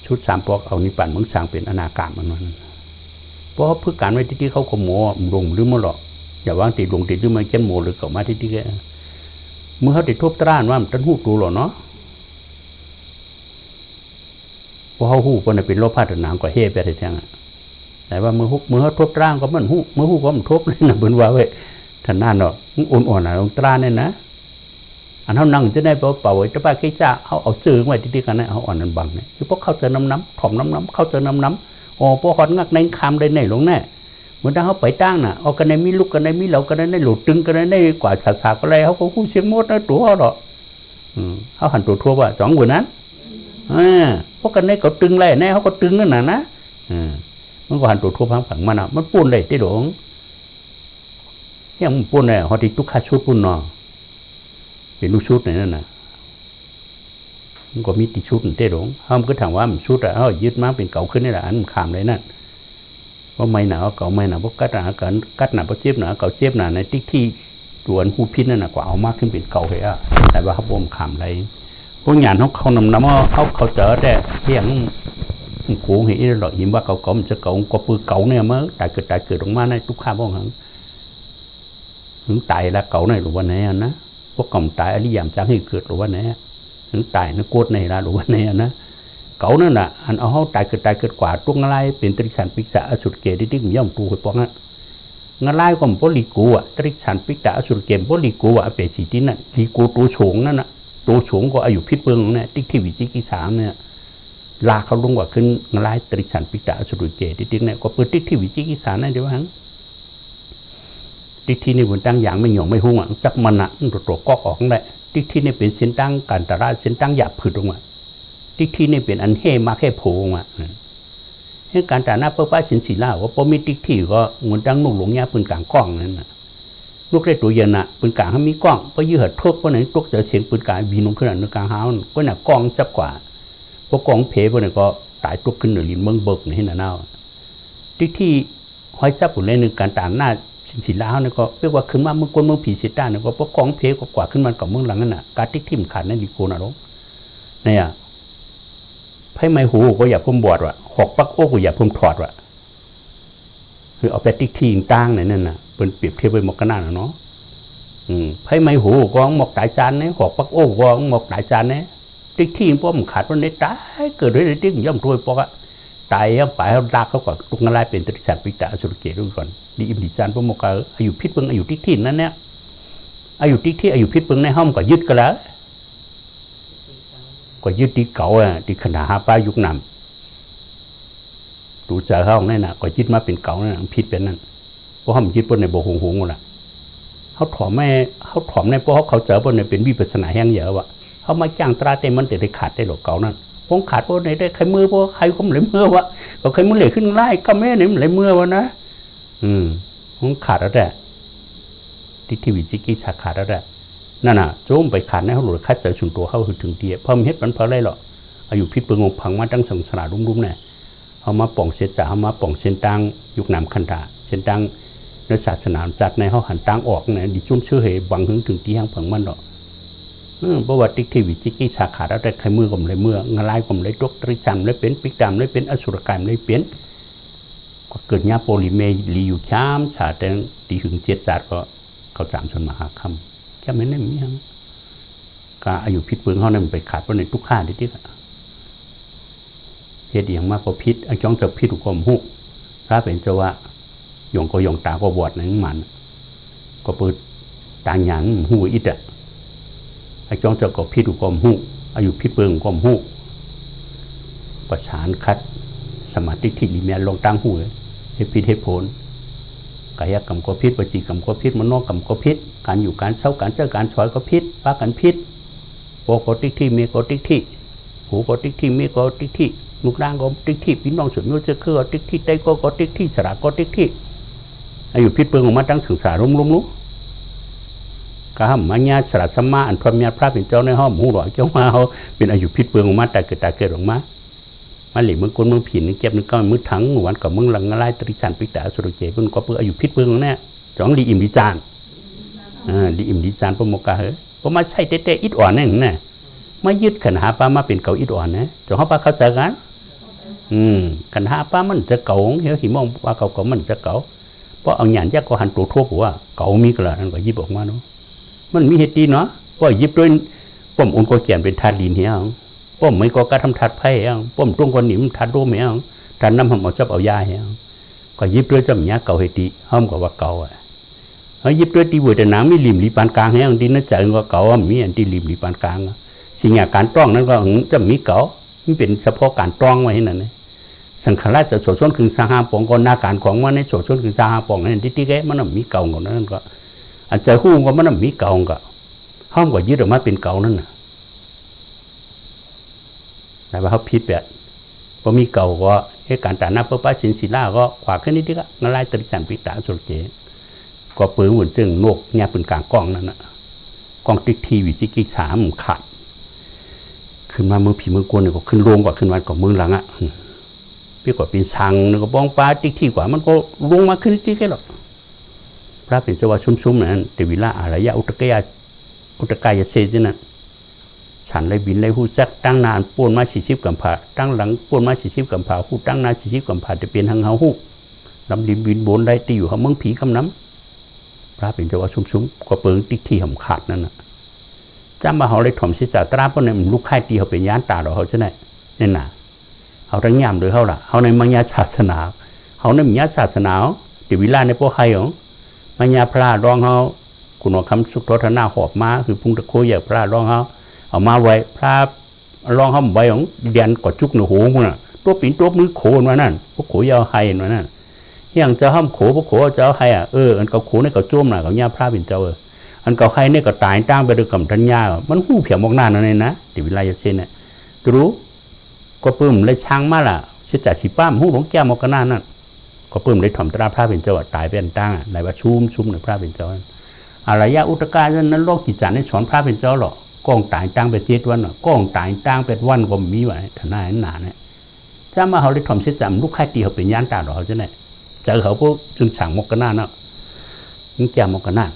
[SPEAKER 1] ชุด3ปอกเอานิป่านมึงสร้างเป็นอนาคามันเพราะเพื่อการไว้ที่เขาขโมยลงลืมมาหรอกอย่าวางติดลงติดลืมมาเก็บโมหรือเก่ามาที่เมื่อเขาติดทุบตร้านว่ามันตั้งหูตัวหรอเนาะเพราะเขาหูคนเป็นโรคพาดหนังก็เฮ่ไปได้ทั้งแต่ว่าเมื่อเขาทุบตร้านก็มันหูเมื่อหูก็มันทุบเลยนะเบิ่นว่าเว้ยท่านนั่นเนาะอ่อนๆนะลงตร้านเนี่ยนะอันเขานั่งจะได้เป่าไว้จะไปแค่จ้าเอาซื้อไว้ที่กันนะเอาอ่อนนั่นบังเนี่ยคือพวกเขาเจอน้ำถ่อมน้ำเขาเจอน้ำอ๋อพวกเขางักในคำได้ในหลงแน่เหมือนถ้าเขาไปตั้งน่ะเอากันในมีลูกกันในมีเหล่ากันในหลุดตึงกันในกว่าสาก็อะไรเขาก็คู่เชียงมดนะตัวเขาหรอกเขาหันตัวทั่วว่าสองหัวนั้นพวกกันในเขาตึงไรในเขาก็ตึงนั่นน่ะนะมันก็หันตัวทั่วพังฝังมันอ่ะมันปุ่นเลยที่หลงยังมันปุ่นเลยเขาที่ทุกข้าชุดปุ่นเนาะเป็นลูกชุดนั่นน่ะมันก็มีติชุดที่หลงเขาก็ถามว่ามันชุดอะเขายึดมาเป็นเก่าขึ้นนี่แหละอันขามเลยนั่นว่าไม่หนาเก่าไม่หนาพวกกัดหนากัดหนาพวกเจ็บหนาเก่าเจ็บหนาในติ๊กที่ตัวหูพิษนั่นน่ะกว่าเอามากขึ้นเป็นเก่าเลยอ่ะแต่ว่าเขาบ่มขามอะไรพวกหยาดเขานำเขาเจอแต่เพียงโค้งเห็นหรอกหิมว่าเก่ามันจะเก่าก็ปืนเก่าเนี่ยมั้งตายเกิดออกมาในทุกข้าบ้องหังถึงตายแล้วเก่าในหรือว่าไหนนะพวกกำตายอริยามจังให้เกิดหรือว่าไหนถึงตายนะโกดในละหรือว่าไหนนะเก่านั่นน่ะอันเอาเขาตายเกิดกว่าตัวงอะไรเป็นตริฉันปิกษาอสุรเกตที่ย่อมตูไปปองอ่ะงาไล่ก็มันพลิกูอ่ะตริฉันปิกษาอสุรเกตพลิกูอ่ะเป็นสีที่นั่นลิกูตัวโฉงนั่นน่ะตัวโฉงก็อายุพิษเปิงเนี่ยติ๊กที่วิจิกิสามเนี่ยลาเขาลงกว่าขึ้นงาไล่ตริฉันปิกษาอสุรเกตที่เนี่ยก็เปิดติ๊กที่วิจิกิสามนั่นเดี๋ยวฮังติ๊กที่นี่บนตั้งอย่างไม่หย่องไม่หุ่งอ่ะจักมันอ่ะตัวก็ออกได้ติ๊กที่นี่เป็นเส้นตั้งการตลาดเส้นตั้งหยาบผืดลงมาติ๊กที่นี่เป็นอันเฮมาแค่โผล่มาให้การแต่หน้าเปิ้ลป้าสินสีล่าว่าพอมีติ๊กที่ก็เหมือนตั้งนุ่งหลงยาปืนกลางกล้องนั่นน่ะลูกได้ตัวเย็นน่ะปืนกลางเขามีกล้องก็ยืดทุบเพราะไหนตุกจะเสียงปืนกลางบีนลงขึ้นในกลางหาวก็น่ะกล้องจับกว่าพวกกล้องเพเพราะไหนก็ตายตุกขึ้นในลิ้นเมืองเบิกนี่น่ะเน่าติ๊กที่ห้อยจับอยู่ในหนึ่งการแต่หน้าสินสีล่าเนี่ยก็เรียกว่าขึ้นมาเมืองคนเมืองผีเสต้าเนี่ยก็พวกกล้องเพก็กว่าขึ้นมากับเมืองหลังนั่นน่ะการติ๊กที่มันขาดนั่นดีโกน่ะลงเนี่ยให้ไม่หูก็อย่าพุ่มบวชว่ะหอกปักโอ้ก็อย่าพุ่มถอดว่ะคือเอาไปติ๊กที่ตั้งนั่นน่ะเป็นเปรียบเทียบไปหมกกันนั่นเนาะให้ไม่หูก็หมกตายจานเนี่ยหอกปักโอ้ก็หมกตายจานเนี่ยติ๊กที่พวกมันขาดวันนี้ตายเกิดด้วยติ๊กย่อมรวยปอกอะตายย่อมไปเขาลากเขาก่อนตุกอะไรเป็นตริฉันปิตาสุรเกศด้วยก่อนดีอิมดิจานพวกมันก็อายุพิษเพิ่งอายุติ๊กที่นั่นเนี่ยอายุติ๊กที่อายุพิษเพิ่งในห้องก็ยึดกันแล้วก็ยึดที่เก่าอ่ะที่ขนาดป้ายุคนำดูเจอห้องนั่นน่ะก็ยึดมาเป็นเก่านั่นพิษเป็นนั่น เพราะเขายึดบนในโบหงหงละเขาถอมในเพราะเขาเจอบนในเป็นวิปัสสนาแห้งเยอะวะเขามาจ้างตราเต็มมันแต่ได้ขาดได้หรอกเก่านั่นพงขาดเพราะในได้ใครมือเพราะใครก็ไม่เลยเมื่อวะก็ใครมือเหลยขึ้นไล่ก็ไม่เนี่ยมันเลยเมื่อวะนะพงขาดแล้วแหละที่วิจิกิจขาดแล้วแหละนั่นน่ะโจมไปขาดในเขาหลุดคัดเจอชุนตัวเขาถึงเดียพอมเฮ็ดมันเพราะอะไรหรออายุพิษเปิงงพังมาตั้งสังสารรุ่มๆเนี่ยเอามาป่องเสียจ่าเอามาป่องเส้นตังยุคนำคันธาเส้นตังในศาสนาจัดในเขาหันตังออกเนี่ยดิจุ่มเชื่อเหตุบังถึงที่ห้างผังมันหรอประวัติที่วิจิกิจขาดแล้วแต่ใครมือก็เลยเมื่องลายก็เลยตกตริจันเลยเป็นปิกดำเลยเป็นอสุรกายเลยเป็นก็เกิดญาโปลิเมลีอยู่ช้ำชาแต่ตีหึงเจ็ดจัดก็เขาจามชนมหาคำแค่ไม่ได้มีทั้งการอายุพิษเปลืองเขาเนี่ยมันไปขาดเพราะในทุกข้าดิที่เหตุอย่างมากพอพิษไอ้จ้องจะพิษถูกความหุกพระเป็นเจ้าว่าหยงก็หยงตาก็บวชในมันก็เปิดตาหยางหูอิดอ่ะไอ้จ้องจะก็พิษถูกความหุกอายุพิษเปลืองความหุกประสานคัดสมาธิที่ลิเมียลงตั้งหูให้พิษให้ผลกายกรรมก็พิษวจีกรรมก็พิษมโนกรรมก็พิษการอยู่การเช่าการเจอการชอยก็พิษป้ากันพิษโปโกติกที่เมโกติกที่หูโกติกที่เมโกติกที่ลูกร่างก็ติกที่พี่น้องส่วนโยจะคือติกที่ไตก็ติกที่สระก็ติกที่อายุพิษเปิงออกมาตั้งศึกษาลุ่มรู้ก็ห้ามมาญาสระสัมมาอันพระเมียพระเป็นเจ้าในห้องหูหล่อเจ้ามาเขาเป็นอายุพิษเปิงออกมาแต่เกิดออกมาหลีมึงคนมึงผินเก็บนึงก็มึงถังหวนกับมึงหลังอะไรตริจันปิตาสุรเจมึงก็เพื่ออายุพิษเปิงเนี่ยจ้องดีอิ่มดีจานดีอิ่มดีจานพระโมกะเหรอพอมาใช้เตะอิดอ่อนนี่นะไม่ยึดขันหาป้ามาเป็นเก่าอิดอ่อนนะจงเขาป้าเข้าใจกันขันหาป้ามันจะเก่าเหี้ยหิมองว่าเก่ามันจะเก่าเพราะเอาหยาดแยกก็หันตัวทั่วหัวเก่ามีกระนั่นก็ยิบออกมาเนาะมันมีเหตุดีเนาะเพราะยิบด้วยป้อมองค์ก็เขียนเป็นธาตุดินเหี้ยป้อมไม่ก็การทำธาตุไผ่ป้อมตรงคนหนิมธาตุโรมเหี้ยธาตุน้ำหอมเอาจับเอายาเหี้ยก็ยิบด้วยจำเนี้ยเก่าเหตุดีห้ามก็ว่าเก่าเขายิบด้วยตีบุตรหนังมีริมลีปานกลางเหี้ยดีนั่นใจก็เก่ามีอันที่ริมลีปานกลางสิ่งอย่างการต้องนั้นก็จะมีเก่ามันเป็นเฉพาะการต้องไว้นั่นเองสังขารจะโฉชนคือสหาปองก็นาการของมันในโฉชนคือสหาปองนั่นที่แกมันมีเก่าของนั้นก็อันใจหู้ก็มันมีเก่าก็ห้องก็ยึดออกมาเป็นเก่านั่นน่ะแต่ว่าเขาพิษแบบพอมีเก่าก็เหตุการณ์แต่หน้าเพื่อป้าสินศิลาก็ขวาขึ้นนิดก็งลายตริสันปิตาสุรเจก็ปืนหุ่นจึงโลกเนี่ยเป็นกลางกล้องนั่นน่ะกล้องติ๊กทีวิจิกิสามขาดขึ้นมาเมืองผีเมืองกวนเนี่ยก็ขึ้นโรงกว่าขึ้นวันกับเมืองหลังอ่ะพี่ก็เป็นชังเนี่ยก็บ้องป้าติ๊กที่กว่ามันก็ลงมาขึ้นติ๊กแค่หรอกพระเป็นเจ้าว่าชุ่มๆนั่นเทวิลาอารยะอุตกายเซจินั่นฉันเลยบินเลยหูจักตั้งนานป่วนมา40กัมพาตั้งหลังป่วนมา40กัมพาหูตั้งนาน40กัมพาจะเปลี่ยนทางเฮาหูลำดินบินบนได้ตีอยู่เขาเมืองผีกำน้ำพระเป็นเจ้าว่าชุ่มๆก็เปิงติ๊กที่หำขาดนั่นน่ะจำมาเขาเลยถ่อมเสียจากตราเพราะเนี่ยลูกไข่ตีเขาเป็นย่านตาเราเขาใช่ไหมเนี่ยน่ะเขาทั้งยามโดยเขาล่ะเขาในมังยาศาสนาเขาในมังยาศาสนาเดี๋ยววิลาในพวกใครของมังยาพระรองเขาคุณว่าคำสุขโทษนาหอบมาคือพุงตะโคอยากพระรองเขาเอามาไว้พระรองเขาไว้ของเดียนกอดจุกหนูหูมันน่ะตัวปีนตัวมือโขนมานั่นพวกโขยาวไฮมานั่นยังจะห้ามโขพวกโขจะเอาไฮอันเขาโขในเขาจ้วมน่ะเขาย่าพระเป็นเจ้าอันเก่าใครเนี่ยก็ตายตั้งไปด้วยกำทัญญามันหู้เผียมอกหน้านั่นเองนะที่วิไลเช่นเนี่ยรู้ก็ปื้มเลยช้างมาล่ะเชื่อจ่าสีป้ามหู้หลงแก้วมอกหน้านั่นก็ปื้มเลยถ่อมตราพระเป็นเจ้าตายเป็นตั้งในว่าชุ่มในพระเป็นเจ้าอะไรยะอุตกานั้นโลกกิจจาในสอนพระเป็นเจ้าหรอกก้องตายตั้งไป7 วันก้องตายตั้งไปวันก็มีไว้ทนายหนาเนี่ยจ้ามาเขาเลยถ่อมเชื่อจ่าลูกไข่ตีเขาเป็นย่านตาหรอเขาจะเนี่ยเจอเขาพวกจนฉางมอกหน้าเนาะนี่แก้วมอกหน้า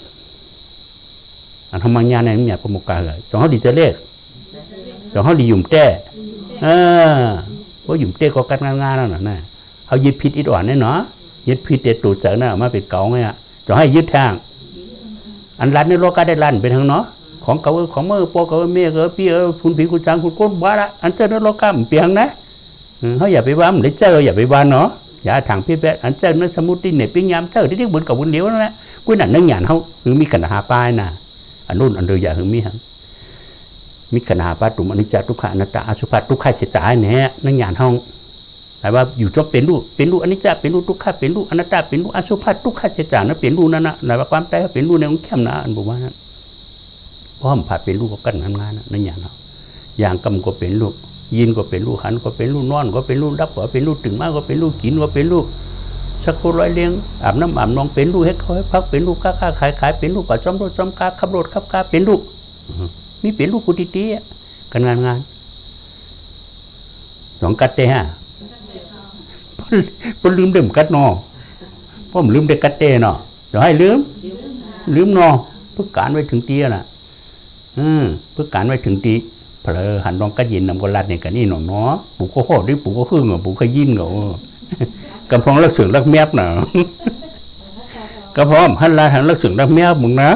[SPEAKER 1] อันทำมังยาในเนี่ยประมุกาเลยจงเขาดีจะเรียกจงเขาดีหยุ่มแต้เพราะหยุ่มเต้ก็การงานนั่นน่ะเขายึดพิษอิดอ่อนเนี่ยเนาะยึดพิษเด็ดตูดเจอน่ะมาเป็นเก่าไงจงให้ยึดทางอันรันในโลกาได้รันเป็นทางเนาะของเก่าของเมื่อปอเก่าเมียเก่าพี่คุณผีคุณจังคุณก้นบ้าละอันเจอในโลกาเปียงนะเขาอย่าไปว่ามันได้เจออย่าไปว่าเนาะอย่าทางพี่แป๊อันเจอในสมุทรเนี่ยปิ้งยำเจอที่เหมือนกับวุ้นเหลียวนั่นแหละกุ้ยหนังนั่งหยาดเขาคือมีขนาดหาป้ายน่ะอันนู้นอันเดียวอย่างมีขนาดป้าตุ่มอนิจจทุกขาอนัตตาอสุภะทุกขาเสียใจเนี่ยนั่งหยาดห้อง แต่ว่าอยู่จบเป็นรูปอันนี้จะเป็นรูปทุกข้าเป็นรูปอนัตตาเป็นรูปอสุภะทุกข้าเจตานะเป็นรูปนั่นนะในความใจเป็นรูปในองค์เข้มนะอันบอกว่านั้นเพราะมันผ่าเป็นรูปก็กันงานนั่นอย่างเราอย่างกำก็เป็นรูปยินก็เป็นรูปหันก็เป็นรูปนอนก็เป็นรูปรับก็เป็นรูปถึงมากก็เป็นรูปกินก็เป็นรูปสักคนร้อยเลี้ยงอาบน้ำอาบนองเป็นรูปให้เขาให้พักเป็นรูปค้าขายเป็นรูปกับจอมรถจอมกาขับรถขับกาเป็นรูปมีเป็นรูปกุฏิตีกันงานสองกัดเตะฮะผมลืมเดิมกัดนอผมลืมเด็กกัดเตะเนาะเดี๋ยวให้ลืมนอเพื่อการไว้ถึงตีน่ะเพื่อการไว้ถึงตีเพลหันรองกัดยินนำกลัดเนี่ยกันนี่หนอเนาะปู่ก็โหดดิปู่ก็ขึ้นเหรอปู่ก็ยินเหรอกำพองรักเสือรักแมบเนาะกำพองหันลาหันรักเสือรักแมบมึงนะ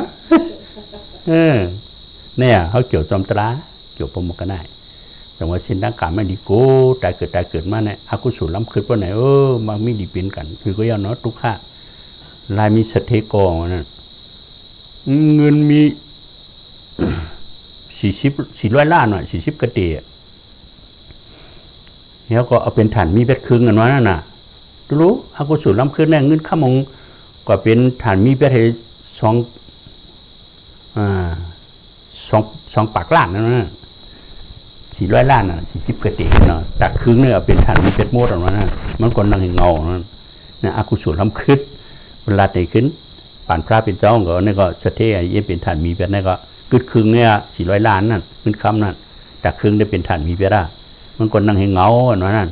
[SPEAKER 1] เนี่ยเขาเกี่ยวจอมตราเกี่ยวปมกันได้แต่ว่าสินตั้งการไม่ดีโก้ตายเกิดมาเนี่ยอากุศลล้ำขึ้นว่าไหนมันไม่ดีเป็นกันคือก็ยังเนาะทุกข้าลายมีสเตกองนั่นเงินมี400 ล้านหน่อย40 กระเตียแล้วก็เอาเป็นฐานมีเป็ดครึ่งกันวะนั่นน่ะรู้อากุศลล้ำขึ้นเนี่ยเงินข้ามงก็เป็นฐานมีเป็ดให้สองปากล้านนั่นน่ะ400 ล้านน่ะ40 กระเตียเนาะแต่ครึ่งเนี่ยเอาเป็นฐานมีเป็ดโมดออกมานะมันก็นั่งเงาเนี่ยอากุศลล้ำขึ้นเวลาไหนขึ้นป่านพระเป็นเจ้าก็นี่ก็สเตย์ยังเป็นฐานมีเป็ดนี่ก็กึดครึ่งเนี่ย400 ล้านนั่นขึ้นคำนั่นแต่ครึ่งได้เป็นฐานมีเป็ดอ่ะมันก็นั่งเงาอันนั้น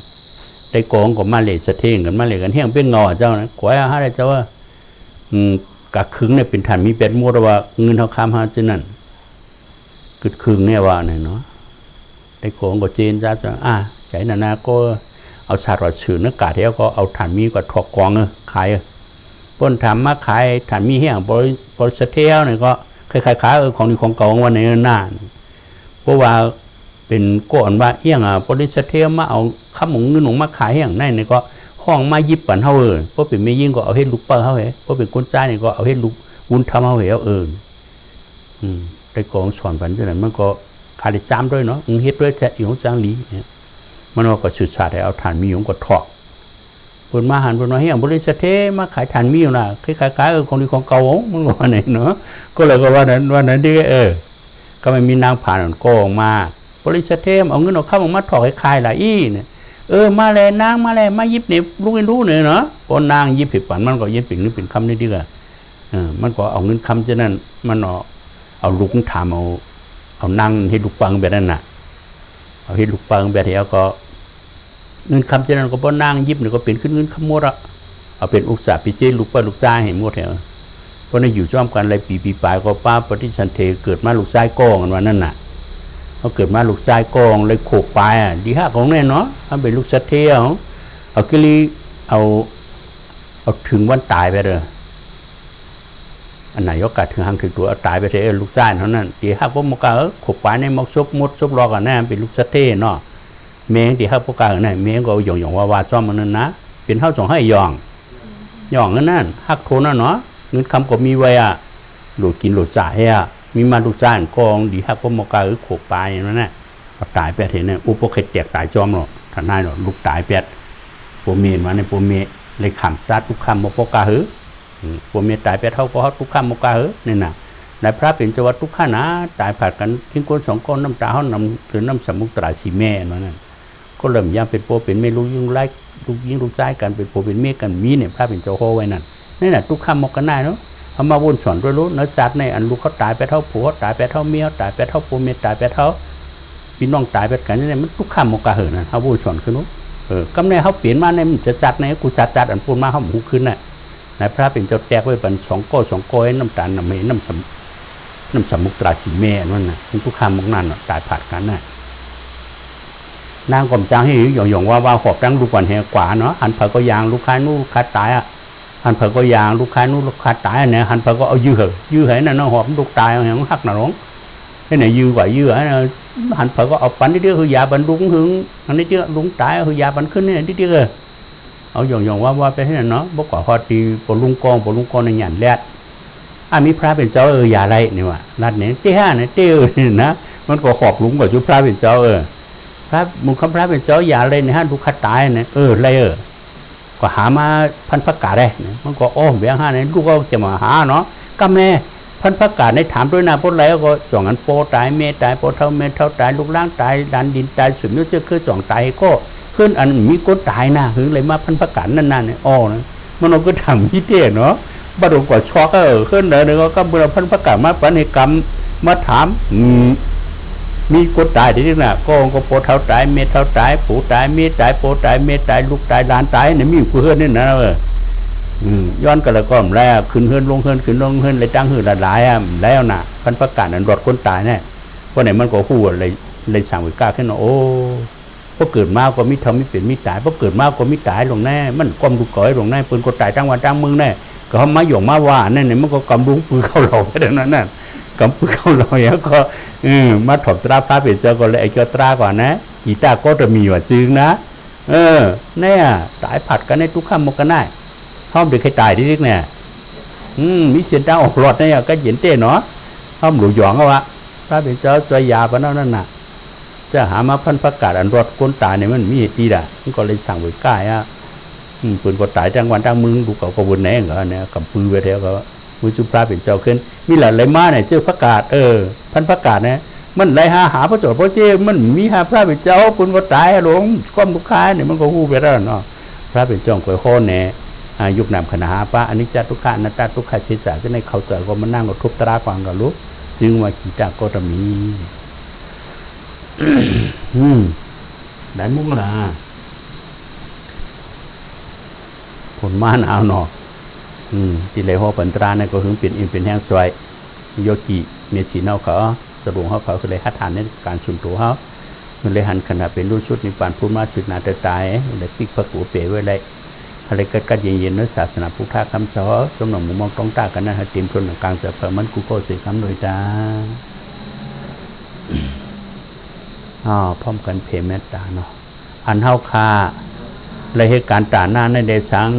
[SPEAKER 1] ได้โกงก็มาเลยสะเท่งกันมาเลยกันเฮี้ยงเป็นเงาเจ้านะขวายหาได้เจ้าว่ากักครึ่งเนี่ยเป็นฐานมีเป็ดโมดว่าเงินเท่าคำหาเจ้านั่นกึดครึ่งเนี่ยว่าเนี่ยเนาะได้โกงก็เจนจ้าใจนาก็เอาชาติวัดสื่อนักกาเที่ยวก็เอาฐานมีก็ถกกองขายป้นถามมาขายฐานมีเฮี้ยงบริษัทเที่ยวเนี่ยก็ขายของดีของเก่าวันในหน้าเพราะว่าเป็นก่อนว่าเฮี้ยงบริษัทเที่ยวมาเอาข้ามหมูเงินหนูมาขายเฮี้ยงนั่นเนี่ยก็ห้องมายิบปั่นเท่าเพราะเป็นไม่ยิ่งก็เอาให้ลูกเปิ้ลเท่าเพราะเป็นคนใจเนี่ยก็เอาให้ลูกวุ้นทำเท่าได้กองสอนฝันเท่านั้นมันก็ขาดจามด้วยเนาะเฮ็ดด้วยแท้อยู่จางหลีเนี่ยมันว่าก็สื่อสารให้เอาฐานมีอยู่ก็ถอดเพิ่นมาหันเพิ่นว่าเฮี้ยงบริษัทเทมาขายฐานมีอยู่น่ะคล้ายๆของดีของเก่ามันว่าไหนเนาะก็เลยก็ว่านั้นที่ก็ไม่มีนางผ่านก็ออกมาบริษัทเทเอาเงินเอาเข้ามาถอดให้คายล่ะเนี่ยมาเลยนางมาเลยมายิบนี่รู้เนี่ยเนาะพอนางยิบผิดฝันมันก็ยิบผิดนึกเป็นคำนี่ดีกว่ามันก็เอาเงินคำฉะนั้นมันเอาลูกถามเอานั่งให้ลูกปังแบบนั้นน่ะเอาให้ลูกปังแบบนี้ก็เงินคำฉะนั้นก็พอนางยิบนี่ก็เป็นขึ้นเงินคำหมดเอาเป็นอุตสาหพิเศษลูกป้าลูกจ้าให้หมดแล้วเพราะในอยู่จ้อมกันอะไรปีปลายก็ป้าปฏิสันเทเกิดมาลูกชายกองกันวันนั้นน่ะเขาเกิดมาลูกชายกองเลยโขกปลายดีห้าของแน่เนาะถ้าเป็นลูกสัตเทียวเอากิริเอาถึงวันตายไปเลยอันไหนก็กัดถึงหางถึงตัวเอาตายไปเถอะลูกชายเท่านั้นดีห้าพวกมกาโขกปลายในมกซบมดซบรอกันแน่เป็นลูกสัตเทียเนาะเมงดีห้าพวกกาเนี่ยเมงก็หย่องว่าจ้อมมันนั่นนะเป็นเท่าสองให้หย่องนั่นฮักโทนั่นเนาะเงินคำก็มีไว้หลุดกินหลุดจ่ายมีมาลูกจ้างกองดีฮักพวกมกาโขกปลายนั่นแหละตายไปเห็นเนี่ยอุปเคแตกตายจอมหรอกท่านนายหรอกลูกตายเป็ดปัวเมียมาในปัวเมียเลยขำซัดทุกคำมกาหือปัวเมียตายเป็ดเท่าก็ทุกคำมกาหือนี่น่ะในพระเป็นจังหวัดทุกข้านะตายผัดกันทิ้งคน2 คนน้ำตาเขานำหรือน้ำสมุกตราสีแม่นั่นก็เริ่มย่างเป็นปัวเป็นเมลูกยิ่งไล่ลูกยิ่งลูกใจกันเป็นปัวเป็นเมียกันมีเนี่ยพระเป็นเจ้าโฮไว้นั่นนี่น่ะทุกคำมกันได้เนาะเอามาวนสอนด้วยรู้เนื้อจัดในอันลูกเขาตายไปเท่าผัวตายไปเท่าเมียตายไปเท่าปัวเมียตายไปเท่าพี่น้องตายไปกันนี่มันทุกข้ามมกาเหินนะเขาพูดสอนขึ้นนู้กำเนิดเขาเปลี่ยนมาในมันจะจัดในกูจัดอันพูดมาเขาหมูขึ้นน่ะนายพระเป็นเจ้าแตกไว้เป็น2 ก้อยน้ำตาลน้ำเมน้ำสมุกตราสีแม่นั่นน่ะมันทุกข้ามมกนั่นตายผัดกันน่ะนางกอมจางให้หยองว่าขอบตั้งลูกก่อนแหกว่าเนาะหันเผาก็ยางลูกค้านู้ลูกค้าตายหันเผาก็ยางลูกค้านู้ลูกค้าตายเนี่ยหันเผาก็เอายื้อให้นั่นหอบลูกตายอย่างหักหนาร้องcái này dư quả dư ở hành phải có ọc bánh đi hư dạ bánh đúng hướng anh đi chứ đúng trái hư dạ bánhขึ้นnày đi chứ ở dòng qua cái thế này nó bốc quả hoa thì bộ lung con này nhàn lẹtมีพระเป็นเจ้าอย่าไรนี่ว่ะนัดนี้ที่5เนี่ยเตี้ยนะมันก็ขอบลุงกับชุพระเป็นเจ้า พระมุขพระเป็นเจ้าอย่าเลยนะฮะดูขัดตายเนี่ยเลยก็หามาพันประกาศได้มันก็โอ้เบียงห้าเนี่ยลูกก็จะมาหาเนาะก็แม่พันประกาศในถามด้วยนะพวกแล้วก็จ่องอันโปตายเมตายโปเท่าเมเท่าตายลูกล้างตายดันดินตายสุดนิ้วเจ้าคือจ่องตายก็ขึ้นอันมีก้นตายนะหึงเลยมาพันประกาศนั่นเนี่ยอ๋อนะมันก็ทำพิเศษเนาะบรรลุกว่าช็อกขึ้นเลยก็เมื่อพันประกาศมาปณิกรรมมาถามมีก้นตายที่น่ะก็โปเท่าตายเมเท่าตายผูตายเมตายโปตายเมตายลูกตายหลานตายเนี่ยมีเพื่อนนี่นะย้อนกันแล้วก็แล้วขึ้นเฮือนลงเฮือนขึ้นลงเฮือนเลยตั้งเฮือนหลายแล้วน่ะพันประกาศนั้นรถคนตายเนี่ยเพราะไหนมันก็คู่เลยสั่งวิกาขึ้นโอ้พอเกิดมาก็มิทำมิเปลี่ยนมิตายพอเกิดมาก็มิตายลงแน่มันก้มดูก่อยลงแน่ปืนก็ตายทั้งวันทั้งมึงแน่ก็เขามาหยงมาว่าเนี่ยมันก็กำลุงปืนเข้าเราไปดังนั้นน่ะกำปืนเข้าเราอย่างก็มาถอดตราพระเปลี่ยนเจ้าก็เลยไอ้เจ้าตราก่อนนะกีตาร์ก็จะมีว่าจึงนะเนี่ยตายผัดกันในทุกข้ามมกันได้ห้อมเด็กใครตายที่นี่เนี่ยมีเสียงดังออกหลอดเนี่ยก็เย็นเต้เนาะห้อมหลุดหยองเอาวะพระเป็นเจ้าจอยยาปะนั่นน่ะจะหามาพันประกาศอันรถก้นตายเนี่ยมันมีเหตุดีด่ะมันก็เลยสั่งไว้ใกล้ปืนก็ตายทั้งวันทั้งมึงดูเขาก็วนแหนเหรอเนี่ยกับปืนไปแล้วก็มุจุพระเป็นเจ้าขึ้นมีหลายไรมาเนี่ยเจอประกาศพันประกาศเนี่ยมันไรหาพระโจทย์พระเจ้มันมีหาพระเป็นเจ้าปืนก็ตายหลงก้มลูกค้าเนี่ยมันก็หู้ไปแล้วเนาะพระเป็นเจ้าคอยโค่นเนี่ยยุคนำคณะปะอันนี้จะทุกขานัตตาทุกขาเสียจากที่ในเขาเจอก็มานั่งก็ทุบตรากวางกับลูกจึงว่ากีตาก็จะมีได้มุ้งละผลมาหนาวหนอที่เลยหัวปันตราเนี่ยก็ถึงเป็นอินเป็นแห้งสวยโยกิเมสีนเอาเขาสรุปเขาคือเลยฮัทฐานในการชุนตัวเขาเลยหันขนาดเป็นรูปชุดในปานพูดมาสึกนาตายเลยปิกพระกูเป๋ไว้เลยอะไรก็เย็นๆเนื้อศาสนาพุทธคำสอนสมหนมุมมองต้องตากันนะฮะเตรียมชนกลางจะเพิ่มมันกูโก้สีคำโดยจ้าพร้อมกันเพเมตตาเนาะอันเฮาคาเลยเหตุการณ์ตาหน้าในเดสัง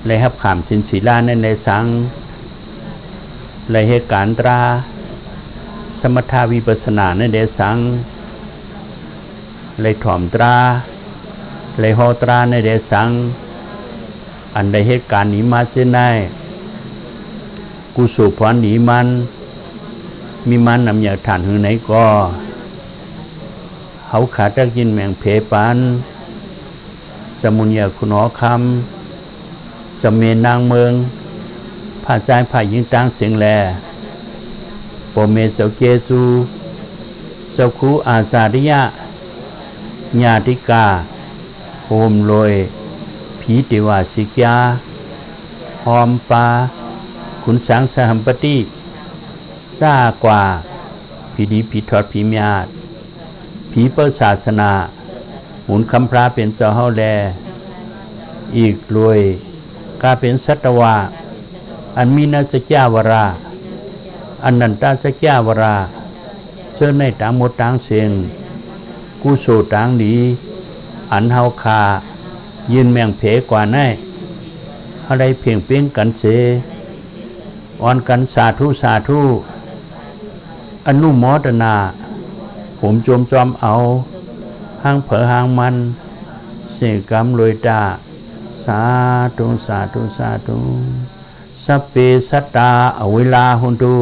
[SPEAKER 1] เลยฮับขามสินศีลาในเดสังเลยเหตุการณ์ตราสมถาวิปัสสนาในเดสังเลยถ่อมตราเลยโหตราในเดสังอันใดเหตุการณ์นี้มาเช่นไรกุศลพรหนีมันมีมันนำอยากฐานหือไหนก็เขาขาดตักยินแมงเพปันสมุนยาคุณหอคำสเมนางเมืองผ้าใจผ้ายิงตังเสียงแลโปเมเสเกจูเสคูอาซาริยะญาติกาโฮมลอยผีเทวาสิกยาหอมปลาขุนสังสหัมปติซากว่าผีดีผีทอดผีเมียดผีเปิดศาสนาหมุนคำพระเป็นเจ้าเฮาแลอีกรวยกาเป็นสัตวะอันมีนาสเจ้าวราอันนันตาสเจ้าวราเชิญในต่างหมดต่างเสียงกุโสต่างดีอันเฮาคายืนแมงเพกว่าแน่อะไรเพียงเพียงกันเสอ่อนกันสาธุสาธุอนุโมทนาผมจอมเอาห้างเผอห้างมันเสกรรมลอยตาสาธุสาธุสาธุสัพเพสัตตาอเวลาหุนตุ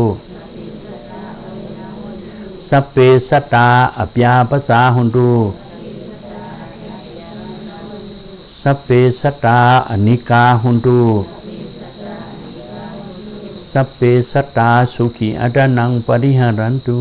[SPEAKER 1] สัพเพสัตตาอภยาภาษาหุนตุสัพเพสัตตาอนิกาหุนตุสัพเพสัตตาสุขีอดานังปริหารันตุ